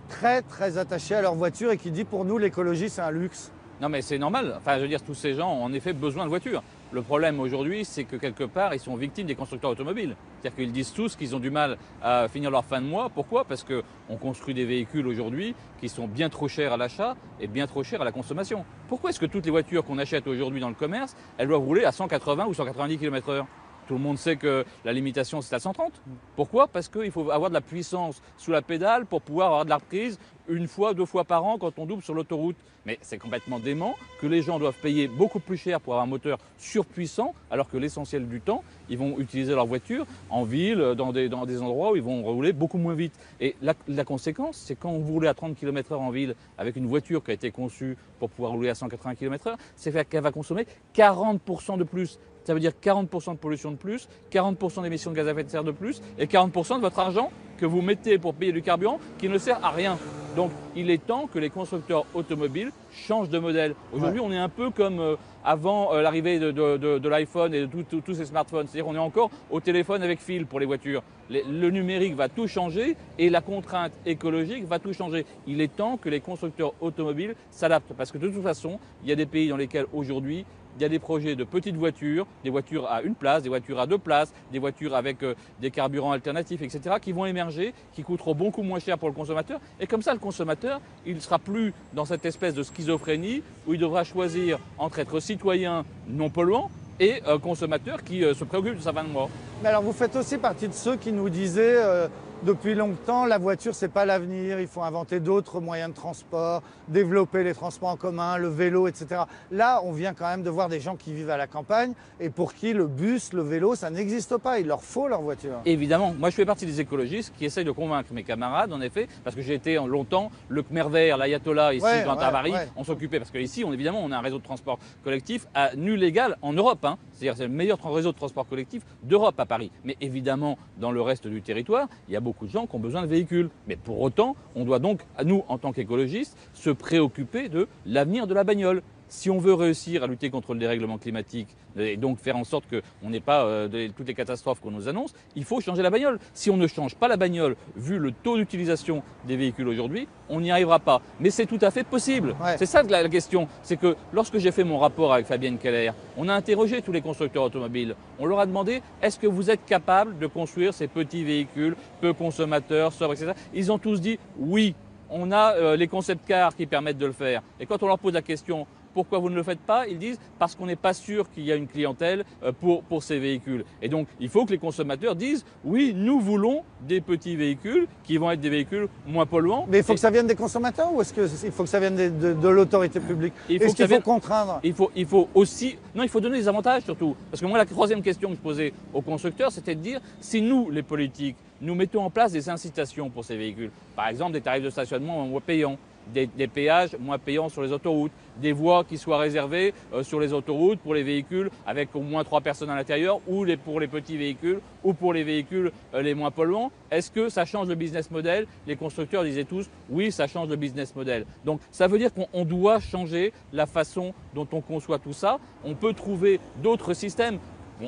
Speaker 1: très attachés à leur voiture et qui dit pour nous l'écologie c'est un luxe.
Speaker 18: Non mais c'est normal, enfin je veux dire tous ces gens ont en effet besoin de voitures.
Speaker 5: Le problème aujourd'hui, c'est que quelque part, ils sont victimes des constructeurs automobiles. C'est-à-dire qu'ils disent tous qu'ils ont du mal à finir leur fin de mois. Pourquoi? Parce qu'on construit des véhicules aujourd'hui qui sont bien trop chers à l'achat et bien trop chers à la consommation. Pourquoi est-ce que toutes les voitures qu'on achète aujourd'hui dans le commerce, elles doivent rouler à 180 ou 190 km/h? Tout le monde sait que la limitation, c'est à 130. Pourquoi? Parce qu'il faut avoir de la puissance sous la pédale pour pouvoir avoir de la reprise une fois, 2 fois par an quand on double sur l'autoroute. Mais c'est complètement dément que les gens doivent payer beaucoup plus cher pour avoir un moteur surpuissant, alors que l'essentiel du temps, ils vont utiliser leur voiture en ville, dans des endroits où ils vont rouler beaucoup moins vite. Et la conséquence, c'est quand vous roulez à 30 km/h en ville avec une voiture qui a été conçue pour pouvoir rouler à 180 km/h, c'est qu'elle va consommer 40% de plus. Ça veut dire 40% de pollution de plus, 40% d'émissions de gaz à effet de serre de plus et 40% de votre argent que vous mettez pour payer du carburant qui ne sert à rien. Donc il est temps que les constructeurs automobiles changent de modèle. Aujourd'hui, on est un peu comme avant l'arrivée de l'iPhone et de tous ces smartphones. C'est-à-dire qu'on est encore au téléphone avec fil pour les voitures. Le numérique va tout changer et la contrainte écologique va tout changer. Il est temps que les constructeurs automobiles s'adaptent parce que de toute façon, il y a des pays dans lesquels aujourd'hui, il y a des projets de petites voitures, des voitures à 1 place, des voitures à 2 places, des voitures avec des carburants alternatifs, etc., qui vont émerger, qui coûteront beaucoup moins cher pour le consommateur. Et comme ça, le consommateur, il ne sera plus dans cette espèce de schizophrénie où il devra choisir entre être citoyen non polluant et consommateur qui se préoccupe de sa fin de mois.
Speaker 1: Mais alors, vous faites aussi partie de ceux qui nous disaient depuis longtemps, la voiture, c'est pas l'avenir, il faut inventer d'autres moyens de transport, développer les transports en commun, le vélo, etc. Là, on vient quand même de voir des gens qui vivent à la campagne et pour qui le bus, le vélo, ça n'existe pas. Il leur faut leur voiture.
Speaker 5: Évidemment. Moi, je fais partie des écologistes qui essayent de convaincre mes camarades, en effet, parce que j'ai été longtemps le Khmer vert, l'ayatollah ici dans Tavari. On s'occupait, parce qu'ici, évidemment, on a un réseau de transport collectif à nul égal en Europe. C'est-à-dire c'est le meilleur réseau de transport collectif d'Europe à Paris. Mais évidemment, dans le reste du territoire, il y a beaucoup de gens qui ont besoin de véhicules. Mais pour autant, on doit donc, nous, en tant qu'écologistes, se préoccuper de l'avenir de la bagnole. Si on veut réussir à lutter contre le dérèglement climatique et donc faire en sorte qu'on n'ait pas toutes les catastrophes qu'on nous annonce, il faut changer la bagnole. Si on ne change pas la bagnole, vu le taux d'utilisation des véhicules aujourd'hui, on n'y arrivera pas. Mais c'est tout à fait possible. C'est ça la question. C'est que lorsque j'ai fait mon rapport avec Fabienne Keller, on a interrogé tous les constructeurs automobiles. On leur a demandé, est-ce que vous êtes capable de construire ces petits véhicules peu consommateurs, sobres, etc. Ils ont tous dit oui. On a les concept cars qui permettent de le faire. Et quand on leur pose la question, pourquoi vous ne le faites pas? Ils disent parce qu'on n'est pas sûr qu'il y a une clientèle pour ces véhicules. Et donc, il faut que les consommateurs disent oui, nous voulons des petits véhicules qui vont être des véhicules moins polluants.
Speaker 1: Mais il faut que ça vienne des consommateurs ou est-ce qu'il faut que ça vienne de l'autorité publique? Est-ce qu'il faut contraindre?
Speaker 5: Il faut aussi... Non, il faut donner des avantages surtout. Parce que moi, la troisième question que je posais aux constructeurs, c'était de dire si nous, les politiques, nous mettons en place des incitations pour ces véhicules, par exemple des tarifs de stationnement moins payants, des péages moins payants sur les autoroutes, des voies qui soient réservées sur les autoroutes pour les véhicules avec au moins 3 personnes à l'intérieur ou pour les petits véhicules ou pour les véhicules les moins polluants. Est-ce que ça change le business model? Les constructeurs disaient tous oui, ça change le business model. Donc ça veut dire qu'on doit changer la façon dont on conçoit tout ça. On peut trouver d'autres systèmes.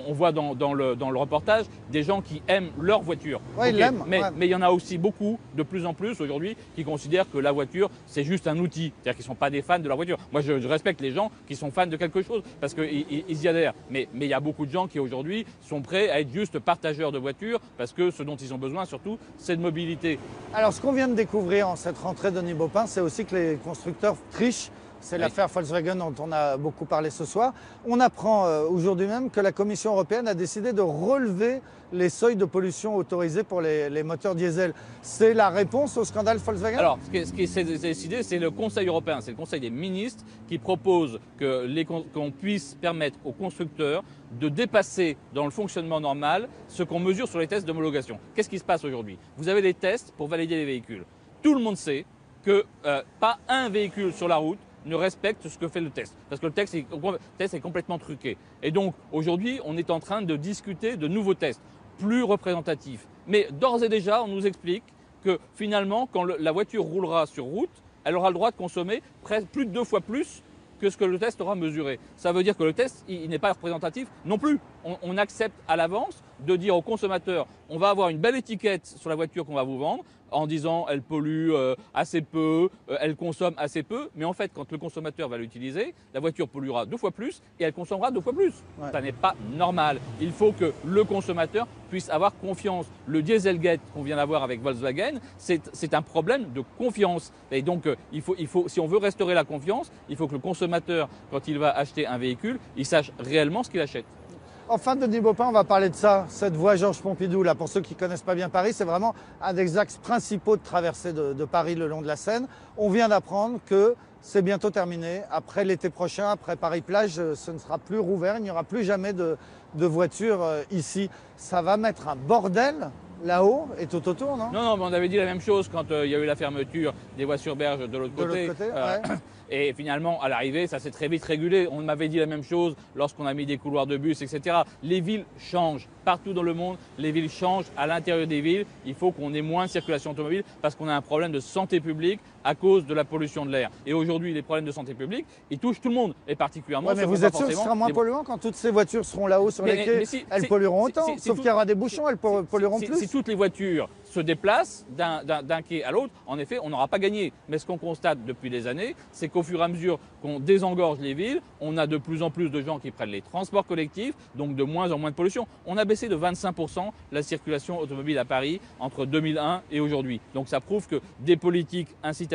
Speaker 5: On voit dans le reportage des gens qui aiment leur voiture.
Speaker 1: Ouais, ils l'aiment.
Speaker 5: Mais il y en a aussi beaucoup, de plus en plus aujourd'hui, qui considèrent que la voiture, c'est juste un outil. C'est-à-dire qu'ils ne sont pas des fans de la voiture. Moi, je respecte les gens qui sont fans de quelque chose parce qu'ils y adhèrent. Mais il y a beaucoup de gens qui aujourd'hui sont prêts à être juste partageurs de voitures parce que ce dont ils ont besoin surtout, c'est de mobilité.
Speaker 1: Alors, ce qu'on vient de découvrir en cette rentrée de Denis Baupin, c'est aussi que les constructeurs trichent. C'est l'affaire Volkswagen dont on a beaucoup parlé ce soir. On apprend aujourd'hui même que la Commission européenne a décidé de relever les seuils de pollution autorisés pour les moteurs diesel. C'est la réponse au scandale Volkswagen?
Speaker 5: Alors, ce qui s'est décidé, c'est le Conseil européen, c'est le Conseil des ministres qui propose qu'on puisse permettre aux constructeurs de dépasser dans le fonctionnement normal ce qu'on mesure sur les tests d'homologation. Qu'est-ce qui se passe aujourd'hui? Vous avez des tests pour valider les véhicules. Tout le monde sait que pas un véhicule sur la route ne respecte ce que fait le test. Parce que le test est complètement truqué. Et donc, aujourd'hui, on est en train de discuter de nouveaux tests, plus représentatifs. Mais d'ores et déjà, on nous explique que finalement, quand la voiture roulera sur route, elle aura le droit de consommer plus de 2 fois plus que ce que le test aura mesuré. Ça veut dire que le test, il n'est pas représentatif non plus. on accepte à l'avance de dire au consommateur, on va avoir une belle étiquette sur la voiture qu'on va vous vendre, en disant elle pollue assez peu, elle consomme assez peu, mais en fait quand le consommateur va l'utiliser, la voiture polluera 2 fois plus et elle consommera 2 fois plus. Ouais. Ça n'est pas normal. Il faut que le consommateur puisse avoir confiance. Le Dieselgate qu'on vient d'avoir avec Volkswagen, c'est un problème de confiance. Et donc il faut, si on veut restaurer la confiance, il faut que le consommateur, quand il va acheter un véhicule, il sache réellement ce qu'il achète.
Speaker 1: Enfin, Denis Baupin, on va parler de ça, cette voie Georges Pompidou. Là, pour ceux qui ne connaissent pas bien Paris, c'est vraiment un des axes principaux de traversée de Paris le long de la Seine. On vient d'apprendre que c'est bientôt terminé. Après l'été prochain, après Paris-Plage, ce ne sera plus rouvert. Il n'y aura plus jamais de voitures ici. Ça va mettre un bordel là-haut et tout autour, non?
Speaker 5: Non, mais on avait dit la même chose quand il y a eu la fermeture des voies sur berge de l'autre côté.
Speaker 1: Ouais.
Speaker 5: Et finalement, à l'arrivée, ça s'est très vite régulé. On m'avait dit la même chose lorsqu'on a mis des couloirs de bus, etc. Les villes changent. Partout dans le monde, les villes changent. À l'intérieur des villes, il faut qu'on ait moins de circulation automobile parce qu'on a un problème de santé publique à cause de la pollution de l'air. Et aujourd'hui, les problèmes de santé publique, ils touchent tout le monde, et particulièrement...
Speaker 1: Ouais, mais vous êtes sûr que ce sera moins polluant quand toutes ces voitures seront là-haut sur les quais? Elles pollueront autant, sauf qu'il y aura des bouchons, elles pollueront plus.
Speaker 5: Si toutes les voitures se déplacent d'un quai à l'autre, en effet, on n'aura pas gagné. Mais ce qu'on constate depuis des années, c'est qu'au fur et à mesure qu'on désengorge les villes, on a de plus en plus de gens qui prennent les transports collectifs, donc de moins en moins de pollution. On a baissé de 25% la circulation automobile à Paris entre 2001 et aujourd'hui. Donc ça prouve que des politiques incitatives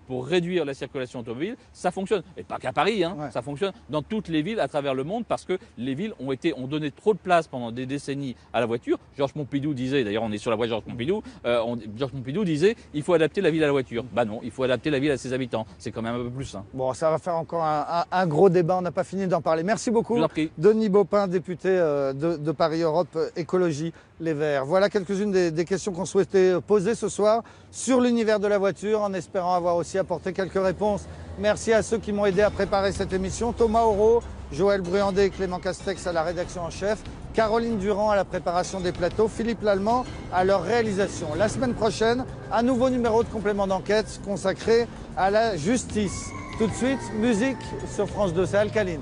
Speaker 5: pour réduire la circulation automobile, ça fonctionne. Et pas qu'à Paris, hein, ouais. Ça fonctionne dans toutes les villes à travers le monde parce que les villes ont donné trop de place pendant des décennies à la voiture. Georges Pompidou disait, d'ailleurs on est sur la voie Georges Pompidou, Georges Pompidou disait il faut adapter la ville à la voiture. Bah non, il faut adapter la ville à ses habitants. C'est quand même un peu plus sain.
Speaker 1: Bon, ça va faire encore un gros débat, on n'a pas fini d'en parler. Merci beaucoup, Denis Baupin, député de Paris Europe Écologie Les Verts. Voilà quelques-unes des questions qu'on souhaitait poser ce soir sur l'univers de la voiture, en espérant avoir aussi apporté quelques réponses. Merci à ceux qui m'ont aidé à préparer cette émission. Thomas Auro, Joël Bruandé et Clément Castex à la rédaction en chef, Caroline Durand à la préparation des plateaux, Philippe Lallemand à leur réalisation. La semaine prochaine, un nouveau numéro de complément d'enquête consacré à la justice. Tout de suite, musique sur France 2, c'est Alcaline.